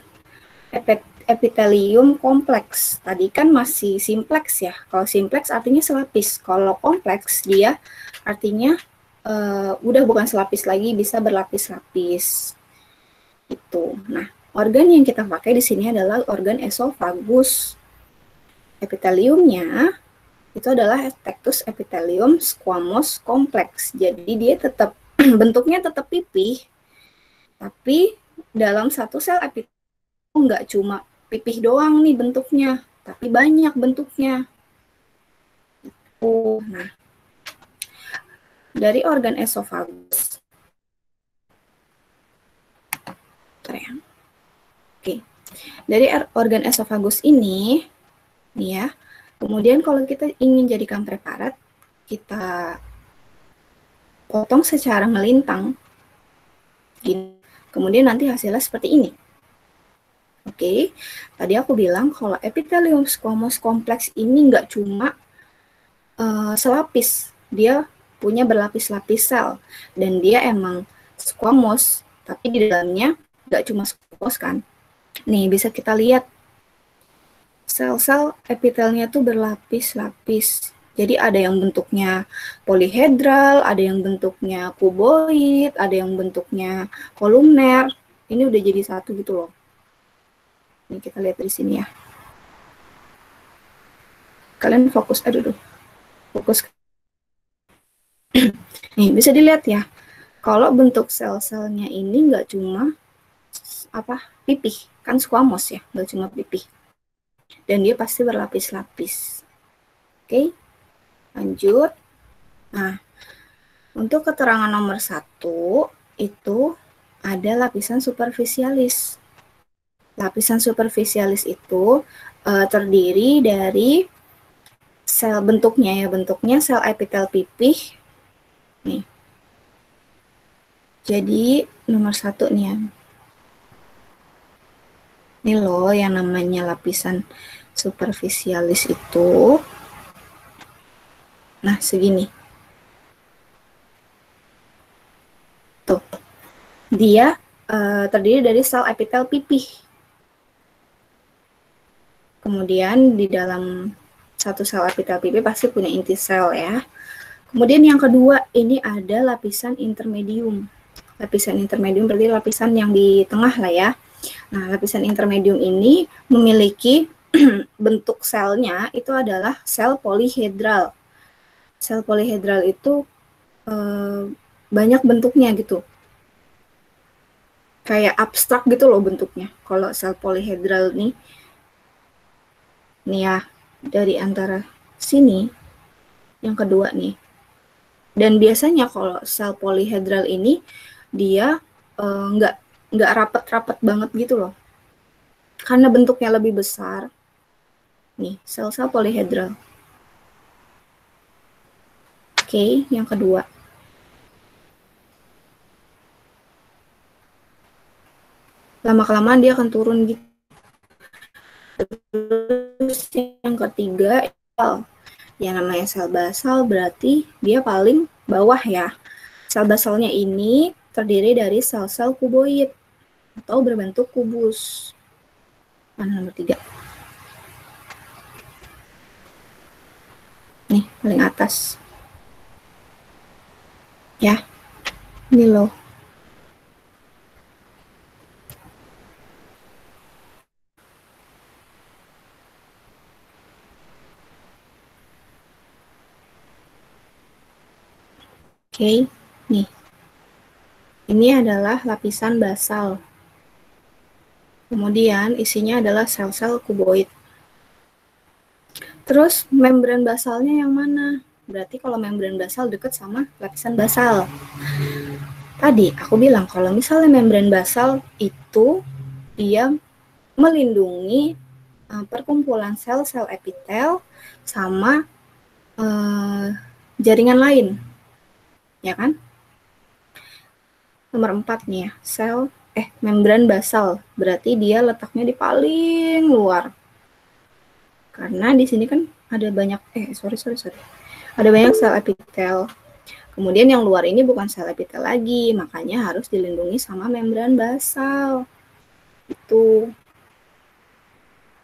[SPEAKER 2] epitelium kompleks. Tadi kan masih simplex ya. Kalau simplex artinya selapis. Kalau kompleks dia artinya udah bukan selapis lagi, bisa berlapis-lapis. Itu. Nah, organ yang kita pakai di sini adalah organ esofagus. Epiteliumnya itu adalah Tectus epithelium squamous complex. Jadi dia tetap bentuknya tetap pipih, tapi dalam satu sel epitelium nggak cuma pipih doang nih bentuknya, tapi banyak bentuknya. Nah, dari organ esofagus. Oke. Dari organ esofagus ini, nih ya. Kemudian kalau kita ingin jadikan preparat, kita potong secara melintang. Gini. Kemudian nanti hasilnya seperti ini. Oke, tadi aku bilang kalau epithelium squamous complex ini nggak cuma selapis, dia punya berlapis-lapis sel, dan dia emang squamous, tapi di dalamnya nggak cuma squamous kan. Nih, bisa kita lihat sel-sel epitelnya tuh berlapis-lapis. Jadi ada yang bentuknya polihedral, ada yang bentuknya kuboid, ada yang bentuknya kolumner. Ini udah jadi satu gitu loh. Ini kita lihat di sini ya. Kalian fokus, fokus. Nih, bisa dilihat ya. Kalau bentuk sel-selnya ini nggak cuma pipih, kan squamous ya, nggak cuma pipih. Dan dia pasti berlapis-lapis. Oke, lanjut. Nah, untuk keterangan nomor 1 itu ada lapisan superficialis. Lapisan superficialis itu terdiri dari sel bentuknya sel epitel pipih. Nih. Jadi nomor 1 nih ya. Ini loh yang namanya lapisan superficialis itu. Nah, segini. Tuh. Dia terdiri dari sel epitel pipih. Kemudian di dalam satu sel epitel pipih pasti punya inti sel ya. Kemudian yang kedua ini ada lapisan intermedium. Lapisan intermedium berarti lapisan yang di tengah lah ya. Nah, lapisan intermedium ini memiliki bentuk selnya itu adalah sel polihedral. Sel polihedral itu banyak bentuknya gitu. Kayak abstrak gitu loh bentuknya. Kalau sel polihedral nih ya, dari antara sini, yang kedua nih. Dan biasanya kalau sel polihedral ini, dia nggak rapet-rapet banget gitu loh. Karena bentuknya lebih besar. Nih, sel-sel polihedral. Oke, yang kedua. lama-kelamaan dia akan turun gitu. Terus yang ketiga, yang namanya sel basal berarti dia paling bawah ya. Sel basalnya ini terdiri dari sel-sel kuboid atau berbentuk kubus. Mana nomor 3? Nih, paling atas. Ya, ini loh. Oke, nih. Ini adalah lapisan basal. Kemudian isinya adalah sel-sel kuboid. Terus membran basalnya yang mana? Berarti kalau membran basal dekat sama lapisan basal. Tadi aku bilang kalau misalnya membran basal itu dia melindungi perkumpulan sel-sel epitel sama jaringan lain. Ya kan? Nomor 4 nih ya, membran basal. Berarti dia letaknya di paling luar. Karena di sini kan ada banyak Ada banyak sel epitel. Kemudian yang luar ini bukan sel epitel lagi, makanya harus dilindungi sama membran basal. Itu.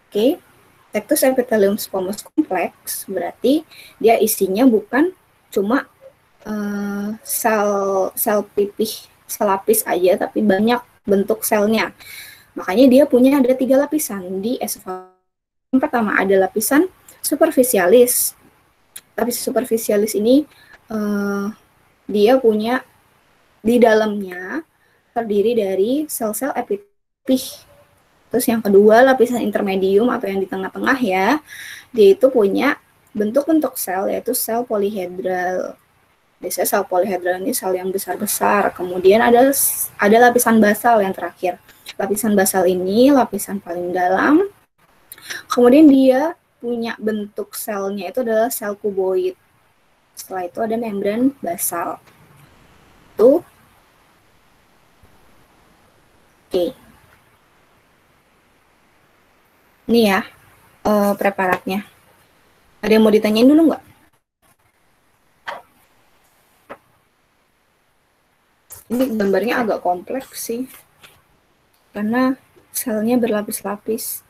[SPEAKER 2] Oke. Tectus epithelium squamous kompleks berarti dia isinya bukan cuma sel pipih selapis aja, tapi banyak bentuk selnya. Makanya dia punya ada 3 lapisan di esofagus. Yang pertama ada lapisan superficialis. Lapisan superficialis ini dia punya di dalamnya terdiri dari sel-sel epipih. Terus yang kedua lapisan intermedium atau yang di tengah-tengah ya, dia itu punya bentuk-bentuk sel yaitu sel polihedral. Biasanya sel polihedral ini sel yang besar-besar. Kemudian ada lapisan basal yang terakhir. Lapisan basal ini lapisan paling dalam. Kemudian dia punya bentuk selnya itu adalah sel kuboid. Setelah itu ada membran basal. Tuh. Oke. Ini ya preparatnya. Ada yang mau ditanyain dulu nggak? Ini gambarnya agak kompleks sih. Karena selnya berlapis-lapis.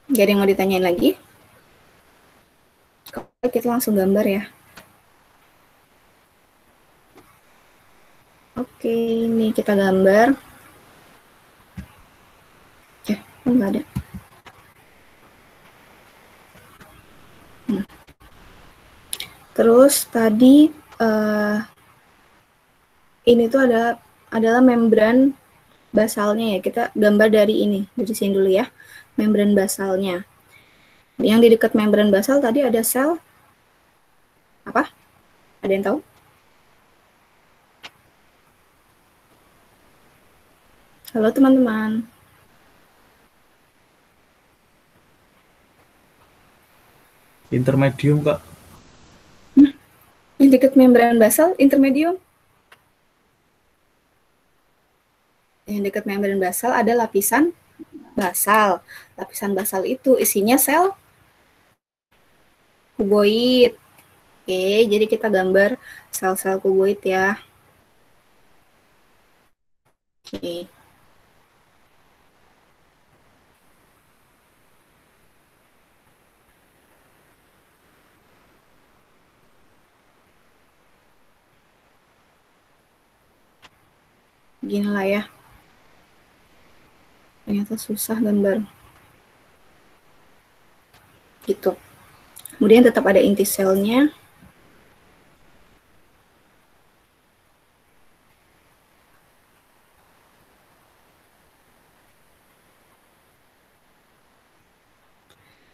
[SPEAKER 2] Gak ada yang mau ditanyain lagi? Kita langsung gambar ya. Oke, ini kita gambar. Enggak ada. Terus tadi ini tuh adalah membran basalnya ya. Kita gambar dari sini dulu ya. Membran basalnya. Yang di dekat membran basal tadi ada sel apa? Ada yang tahu? Halo teman-teman.
[SPEAKER 3] Intermedium, Kak.
[SPEAKER 2] Yang dekat membran basal, intermedium. Yang dekat membran basal ada lapisan basal. Lapisan basal itu isinya sel kuboid. Oke, jadi kita gambar sel-sel kuboid ya. Oke. Beginilah ya. Ternyata susah gambar. Gitu. Kemudian tetap ada inti selnya.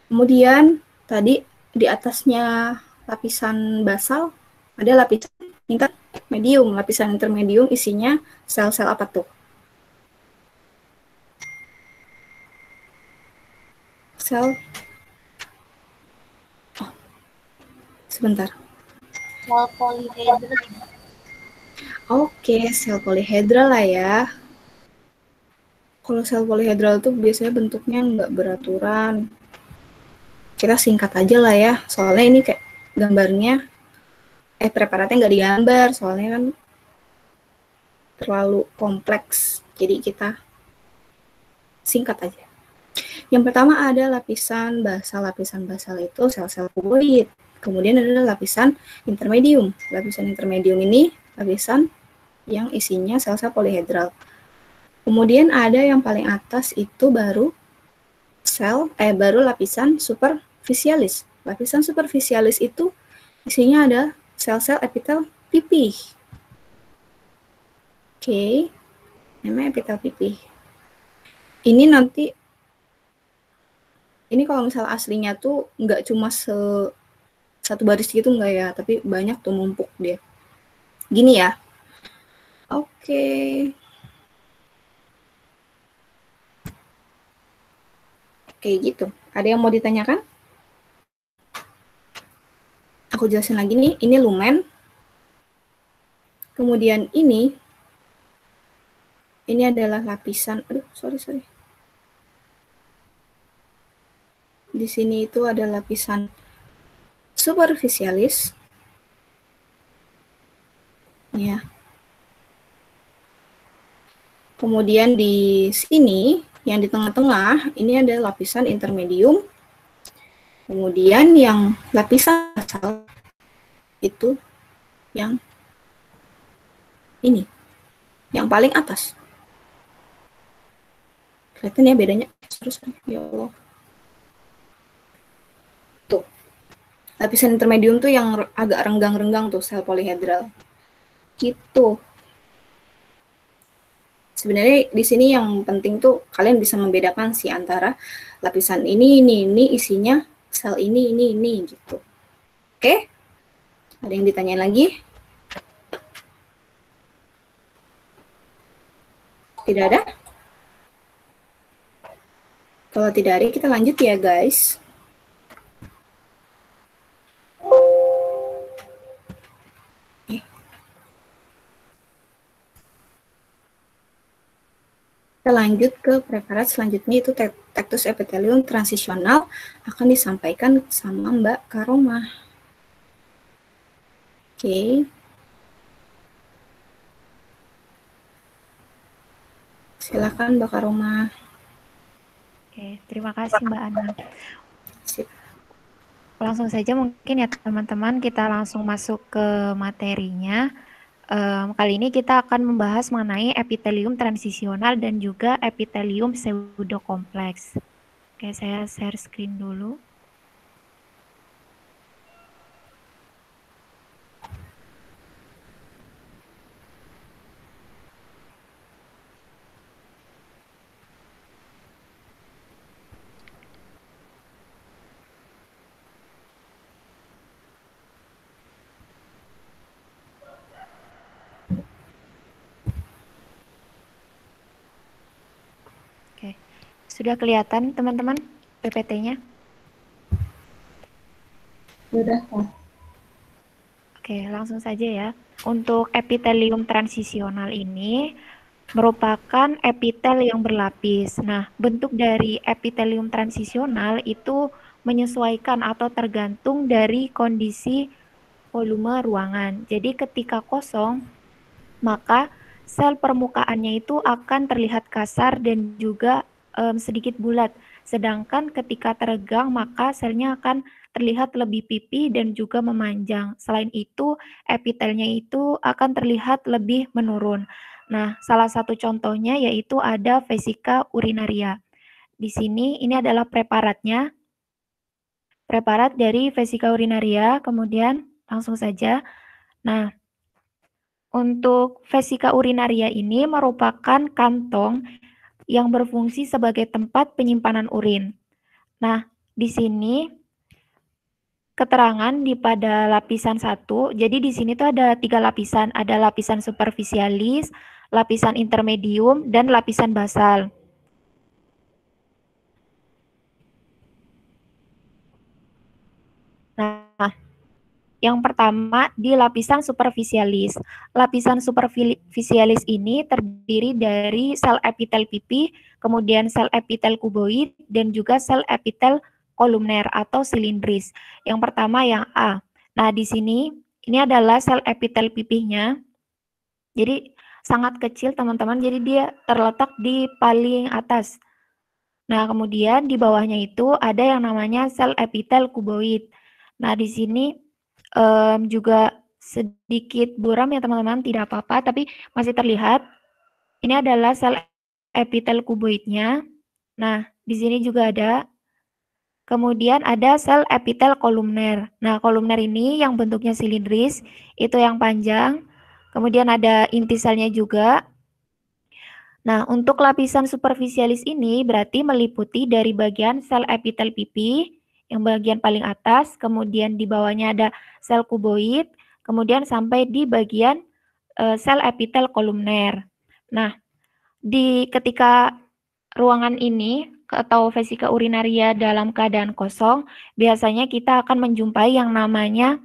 [SPEAKER 2] Kemudian tadi di atasnya lapisan basal ada lapisan intermedium. Lapisan intermedium isinya sel-sel apa tuh? Sel. Sebentar.
[SPEAKER 4] Sel polihedral.
[SPEAKER 2] Oke, sel polihedral lah ya. Kalau sel polihedral tuh biasanya bentuknya nggak beraturan. Kita singkat aja lah ya, soalnya ini kayak gambarnya, preparatnya nggak digambar, soalnya kan terlalu kompleks. Jadi kita singkat aja. Yang pertama ada lapisan basal. Lapisan basal itu sel-sel kuboid. Kemudian ada lapisan intermedium. Lapisan intermedium ini lapisan yang isinya sel-sel polihedral. Kemudian ada yang paling atas itu baru lapisan superficialis. Lapisan superficialis itu isinya ada sel-sel epitel pipih. Oke, namanya epitel pipih. Ini nanti, ini kalau misal aslinya tuh nggak cuma satu baris gitu nggak ya, tapi banyak tuh numpuk dia. Gini ya. Oke. Kayak gitu. Ada yang mau ditanyakan? Aku jelasin lagi nih, ini lumen. Kemudian ini adalah lapisan, sorry. Di sini itu ada lapisan superficialis. Ya. Kemudian di sini, yang di tengah-tengah, ini ada lapisan intermedium. Kemudian yang lapisan basal itu yang ini, yang paling atas. Kelihatan ya bedanya? Terus, ya Allah. Tuh. Lapisan intermedium tuh yang agak renggang-renggang tuh, sel polihedral. Gitu. Sebenarnya di sini yang penting tuh kalian bisa membedakan sih antara lapisan ini isinya sel ini gitu. Oke? Ada yang ditanyain lagi? Tidak ada? Kalau tidak ada, kita lanjut ya guys. Kita lanjut ke preparat selanjutnya, itu tectus epithelium transisional, akan disampaikan sama Mbak Karoma. Oke. Silakan Mbak Karoma.
[SPEAKER 5] Oke, terima kasih Mbak Ana.
[SPEAKER 2] Sip.
[SPEAKER 5] Langsung saja mungkin ya teman-teman, kita langsung masuk ke materinya. Kali ini kita akan membahas mengenai epitelium transisional dan juga epitelium pseudokompleks. Oke, saya share screen dulu. Sudah kelihatan teman-teman PPT-nya?
[SPEAKER 2] Sudah.
[SPEAKER 5] Oke, langsung saja ya. Untuk epitelium transisional ini merupakan epitel yang berlapis. Nah, bentuk dari epitelium transisional itu menyesuaikan atau tergantung dari kondisi volume ruangan. Jadi ketika kosong, maka sel permukaannya itu akan terlihat kasar dan juga sedikit bulat. Sedangkan ketika teregang, maka selnya akan terlihat lebih pipih dan juga memanjang. Selain itu, epitelnya itu akan terlihat lebih menurun. Nah, salah satu contohnya yaitu ada vesika urinaria. Di sini ini adalah preparatnya. Preparat dari vesika urinaria, kemudian langsung saja. Nah, untuk vesika urinaria ini merupakan kantong yang berfungsi sebagai tempat penyimpanan urin. Nah, di sini keterangan di pada lapisan 1, jadi di sini tuh ada 3 lapisan, ada lapisan superficialis, lapisan intermedium, dan lapisan basal. Nah, Yang pertama di lapisan superficialis. Lapisan superficialis ini terdiri dari sel epitel pipi, kemudian sel epitel kuboid, dan juga sel epitel kolumner atau silindris. Yang pertama yang A. Nah, di sini ini adalah sel epitel pipihnya. Jadi sangat kecil teman-teman, jadi dia terletak di paling atas. Nah, kemudian di bawahnya itu ada yang namanya sel epitel kuboid. Nah, di sini juga sedikit buram ya teman-teman, tidak apa-apa, tapi masih terlihat. Ini adalah sel epitel kuboidnya. Nah, di sini juga ada. Kemudian ada sel epitel kolumner. Nah, kolumner ini yang bentuknya silindris, itu yang panjang. Kemudian ada inti selnya juga. Nah, untuk lapisan superficialis ini berarti meliputi dari bagian sel epitel pipi, yang bagian paling atas, kemudian di bawahnya ada sel kuboid, kemudian sampai di bagian sel epitel kolumner. Nah, ketika ruangan ini atau vesika urinaria dalam keadaan kosong, biasanya kita akan menjumpai yang namanya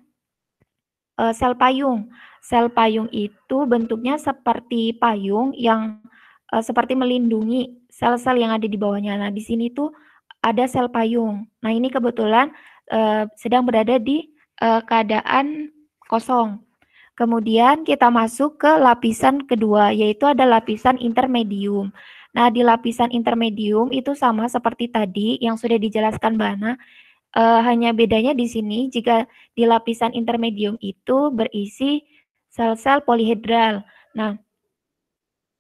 [SPEAKER 5] sel payung. Sel payung itu bentuknya seperti payung yang seperti melindungi sel-sel yang ada di bawahnya. Nah, di sini tuh ada sel payung. Nah, ini kebetulan sedang berada di keadaan kosong. Kemudian kita masuk ke lapisan kedua, yaitu ada lapisan intermedium. Nah, di lapisan intermedium itu sama seperti tadi yang sudah dijelaskan Mbak Ana, hanya bedanya di sini jika di lapisan intermedium itu berisi sel-sel polihedral. Nah,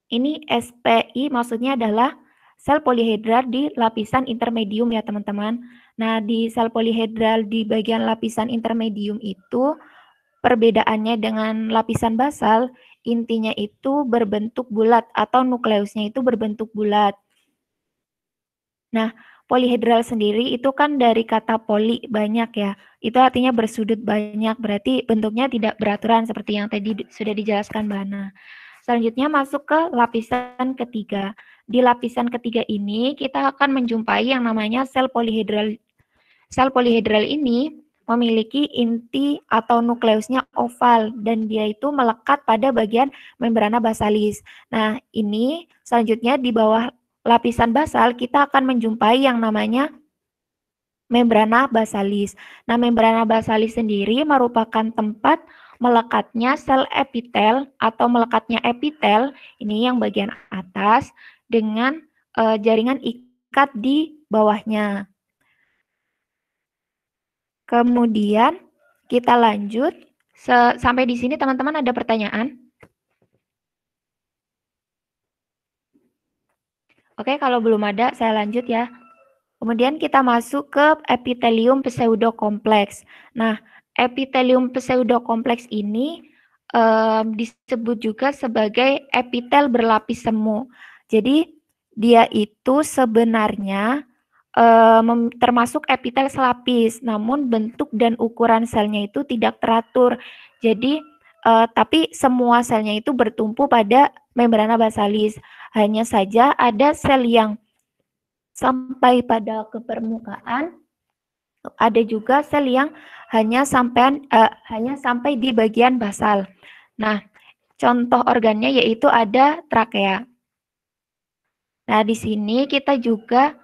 [SPEAKER 5] ini SPI maksudnya adalah sel polihedral di lapisan intermedium ya teman-teman. Nah, di sel polihedral di bagian lapisan intermedium itu perbedaannya dengan lapisan basal, intinya itu berbentuk bulat atau nukleusnya itu berbentuk bulat. Nah, polihedral sendiri itu kan dari kata poli, banyak ya. Itu artinya bersudut banyak, berarti bentuknya tidak beraturan seperti yang tadi sudah dijelaskan Mbak Ana. Selanjutnya masuk ke lapisan ketiga. Di lapisan ketiga ini kita akan menjumpai yang namanya sel polihedral. Sel polihedral ini memiliki inti atau nukleusnya oval dan dia itu melekat pada bagian membrana basalis. Nah, ini selanjutnya di bawah lapisan basal kita akan menjumpai yang namanya membrana basalis. Nah, membrana basalis sendiri merupakan tempat melekatnya sel epitel atau melekatnya epitel, ini yang bagian atas, dengan jaringan ikat di bawahnya. Kemudian kita lanjut, sampai di sini teman-teman ada pertanyaan? Oke, kalau belum ada saya lanjut ya. Kemudian kita masuk ke epitelium pseudokompleks. Nah, epitelium pseudokompleks ini disebut juga sebagai epitel berlapis semu. Jadi dia itu sebenarnya termasuk epitel selapis, namun bentuk dan ukuran selnya itu tidak teratur. Jadi tapi semua selnya itu bertumpu pada membrana basalis. Hanya saja ada sel yang sampai pada ke permukaan, ada juga sel yang hanya sampai di bagian basal. Nah, contoh organnya yaitu ada trakea. Nah, di sini kita juga,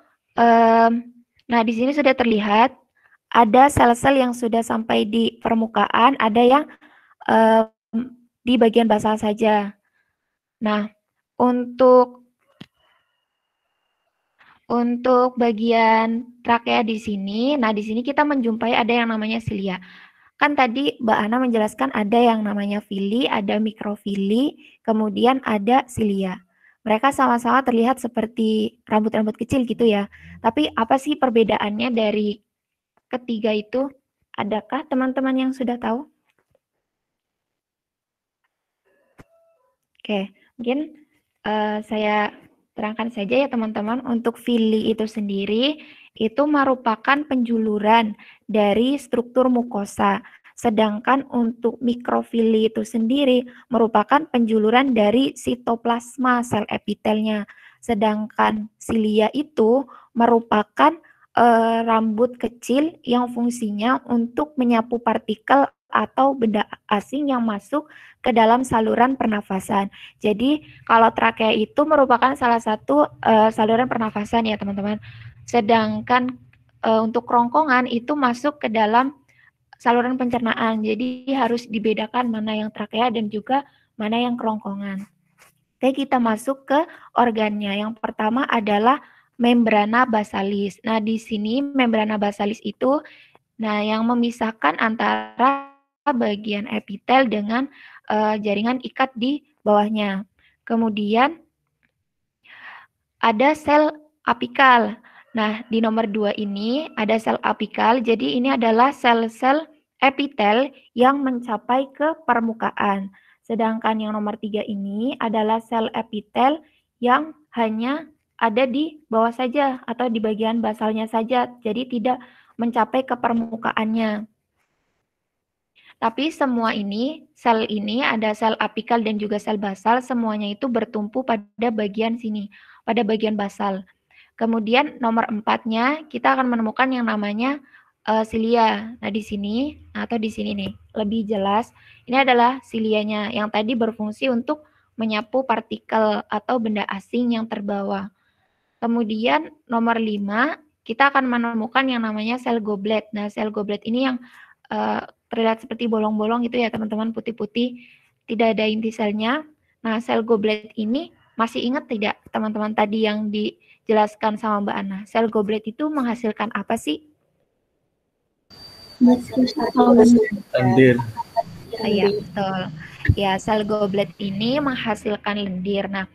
[SPEAKER 5] nah di sini sudah terlihat ada sel-sel yang sudah sampai di permukaan, ada yang di bagian basal saja. Nah, untuk bagian trakea di sini, nah di sini kita menjumpai ada yang namanya silia. Kan tadi Mbak Ana menjelaskan ada yang namanya fili, ada mikrofili, kemudian ada silia. Mereka sama-sama terlihat seperti rambut-rambut kecil gitu ya. Tapi apa sih perbedaannya dari ketiga itu? Adakah teman-teman yang sudah tahu? Oke, mungkin saya terangkan saja ya teman-teman, untuk fili itu sendiri itu merupakan penjuluran dari struktur mukosa. Sedangkan untuk mikrofili itu sendiri merupakan penjuluran dari sitoplasma sel epitelnya. Sedangkan silia itu merupakan rambut kecil yang fungsinya untuk menyapu partikel atau benda asing yang masuk ke dalam saluran pernafasan. Jadi kalau trakea itu merupakan salah satu saluran pernafasan ya teman-teman. Sedangkan untuk kerongkongan itu masuk ke dalam saluran pencernaan. Jadi harus dibedakan mana yang trakea dan juga mana yang kerongkongan. Oke, kita masuk ke organnya. Yang pertama adalah membrana basalis. Nah, di sini membrana basalis itu yang memisahkan antara bagian epitel dengan jaringan ikat di bawahnya. Kemudian ada sel apikal. Nah, di nomor 2 ini ada sel apikal. Jadi ini adalah sel-sel epitel yang mencapai ke permukaan. Sedangkan yang nomor 3 ini adalah sel epitel yang hanya ada di bawah saja atau di bagian basalnya saja. Jadi tidak mencapai ke permukaannya. Tapi semua ini, sel ini ada sel apikal dan juga sel basal, semuanya itu bertumpu pada bagian sini, pada bagian basal. Kemudian nomor 4-nya kita akan menemukan yang namanya silia. Nah, di sini atau di sini nih, lebih jelas. Ini adalah silianya yang tadi berfungsi untuk menyapu partikel atau benda asing yang terbawa. Kemudian nomor 5, kita akan menemukan yang namanya sel goblet. Nah, sel goblet ini yang terlihat seperti bolong-bolong gitu ya teman-teman, putih-putih, tidak ada inti selnya. Nah, sel goblet ini masih ingat tidak teman-teman tadi yang dijelaskan sama Mbak Ana? Sel goblet itu menghasilkan apa sih?
[SPEAKER 3] Lendir.
[SPEAKER 5] Iya, betul. Ya, sel goblet ini menghasilkan lendir. Nah,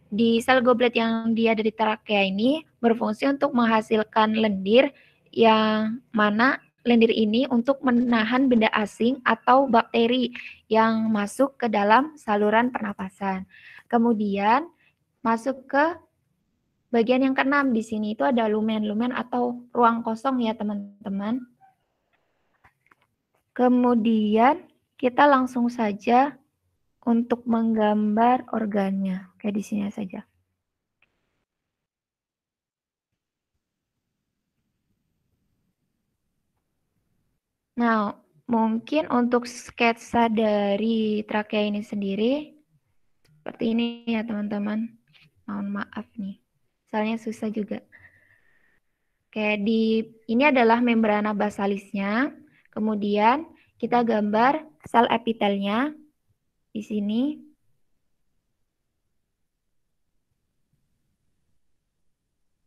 [SPEAKER 5] di sel goblet yang dia dari trakea ini berfungsi untuk menghasilkan lendir yang mana lendir ini untuk menahan benda asing atau bakteri yang masuk ke dalam saluran pernapasan. Kemudian masuk ke bagian yang keenam di sini itu ada lumen-lumen atau ruang kosong ya teman-teman. Kemudian kita langsung saja untuk menggambar organnya. Kayak di sini saja. Nah, mungkin untuk sketsa dari trakea ini sendiri seperti ini ya teman-teman. Mohon maaf nih, soalnya susah juga. Oke, ini adalah membrana basalisnya. Kemudian kita gambar sel epitelnya di sini.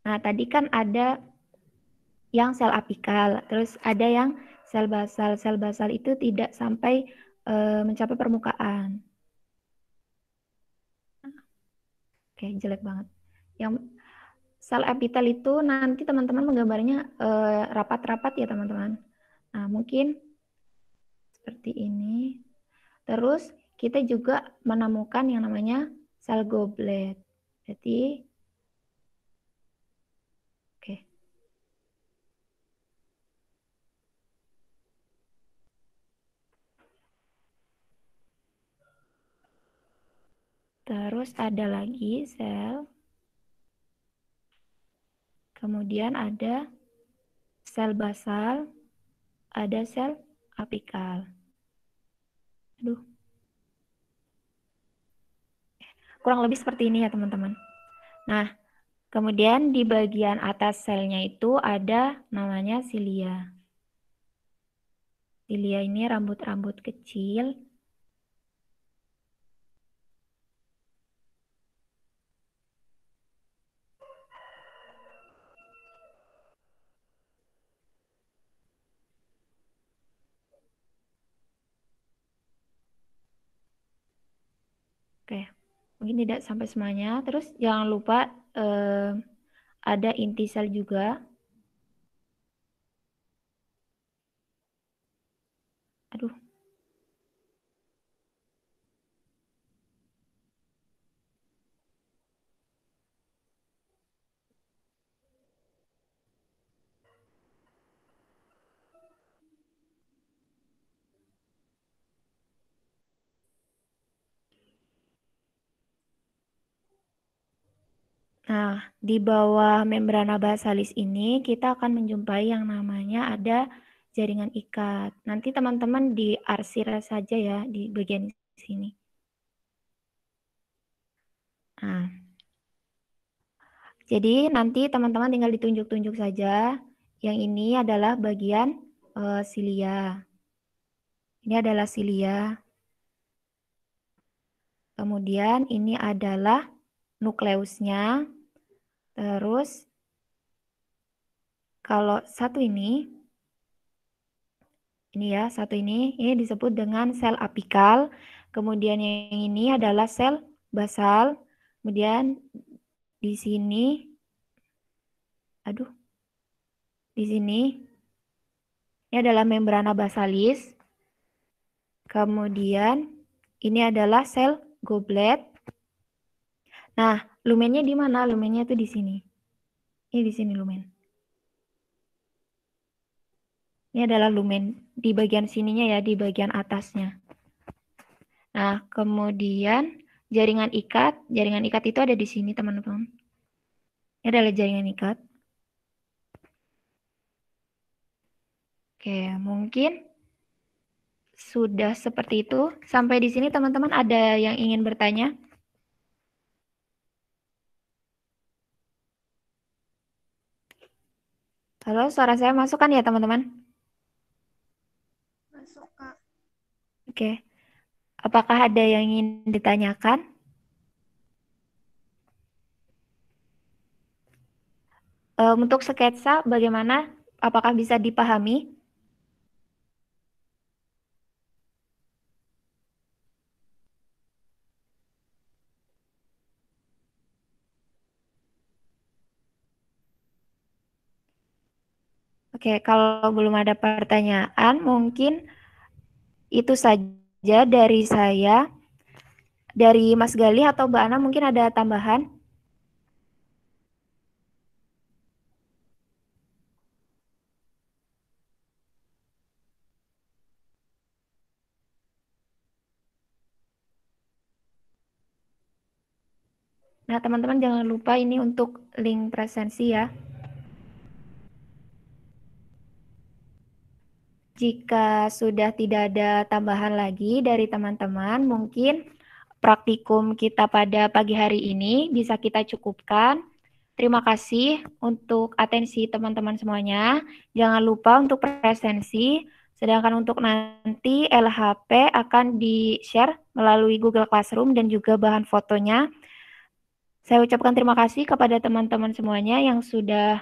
[SPEAKER 5] Nah, tadi kan ada yang sel apikal, terus ada yang sel basal. Sel basal itu tidak sampai mencapai permukaan. Oke, jelek banget. Yang sel epitel itu nanti teman-teman menggambarnya rapat-rapat ya teman-teman. Nah, mungkin seperti ini. Terus kita juga menemukan yang namanya sel goblet. Jadi, oke. Terus ada lagi sel. Kemudian ada sel basal, ada sel apikal. Aduh. Kurang lebih seperti ini ya teman-teman. Nah, kemudian di bagian atas selnya itu ada namanya silia. Silia ini rambut-rambut kecil. Oke, mungkin tidak sampai semuanya. Terus jangan lupa ada inti sel juga. Aduh. Nah, di bawah membrana basalis ini kita akan menjumpai yang namanya ada jaringan ikat. Nanti teman-teman diarsir saja ya di bagian sini. Nah, jadi nanti teman-teman tinggal ditunjuk-tunjuk saja. Yang ini adalah bagian silia. Ini adalah silia. Kemudian ini adalah nukleusnya. Terus kalau satu ini ya, satu ini disebut dengan sel apikal. Kemudian yang ini adalah sel basal. Kemudian di sini, di sini ini adalah membrana basalis. Kemudian ini adalah sel goblet. Nah, lumennya di mana? Lumennya itu di sini. Ini di sini lumen. Ini adalah lumen di bagian sininya ya, di bagian atasnya. Nah, kemudian jaringan ikat itu ada di sini teman-teman. Ini adalah jaringan ikat. Oke, mungkin sudah seperti itu. Sampai di sini teman-teman ada yang ingin bertanya? Halo, suara saya masuk kan ya teman-teman?
[SPEAKER 2] Masuk, Kak.
[SPEAKER 5] Oke. Apakah ada yang ingin ditanyakan? Untuk sketsa bagaimana? Apakah bisa dipahami? Oke, kalau belum ada pertanyaan, mungkin itu saja dari saya. Dari Mas Galih atau Mbak Ana mungkin ada tambahan? Nah, teman-teman jangan lupa ini untuk link presensi ya. Jika sudah tidak ada tambahan lagi dari teman-teman, mungkin praktikum kita pada pagi hari ini bisa kita cukupkan. Terima kasih untuk atensi teman-teman semuanya. Jangan lupa untuk presensi, sedangkan untuk nanti LHP akan di-share melalui Google Classroom dan juga bahan fotonya. Saya ucapkan terima kasih kepada teman-teman semuanya yang sudah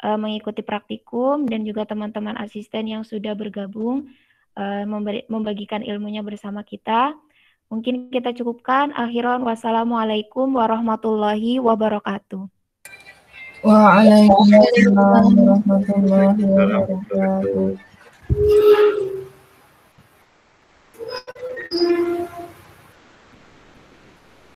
[SPEAKER 5] mengikuti praktikum dan juga teman-teman asisten yang sudah bergabung membagikan ilmunya bersama kita. Mungkin kita cukupkan. Akhiran wassalamualaikum warahmatullahi wabarakatuh.
[SPEAKER 6] Waalaikumsalam warahmatullahi wabarakatuh.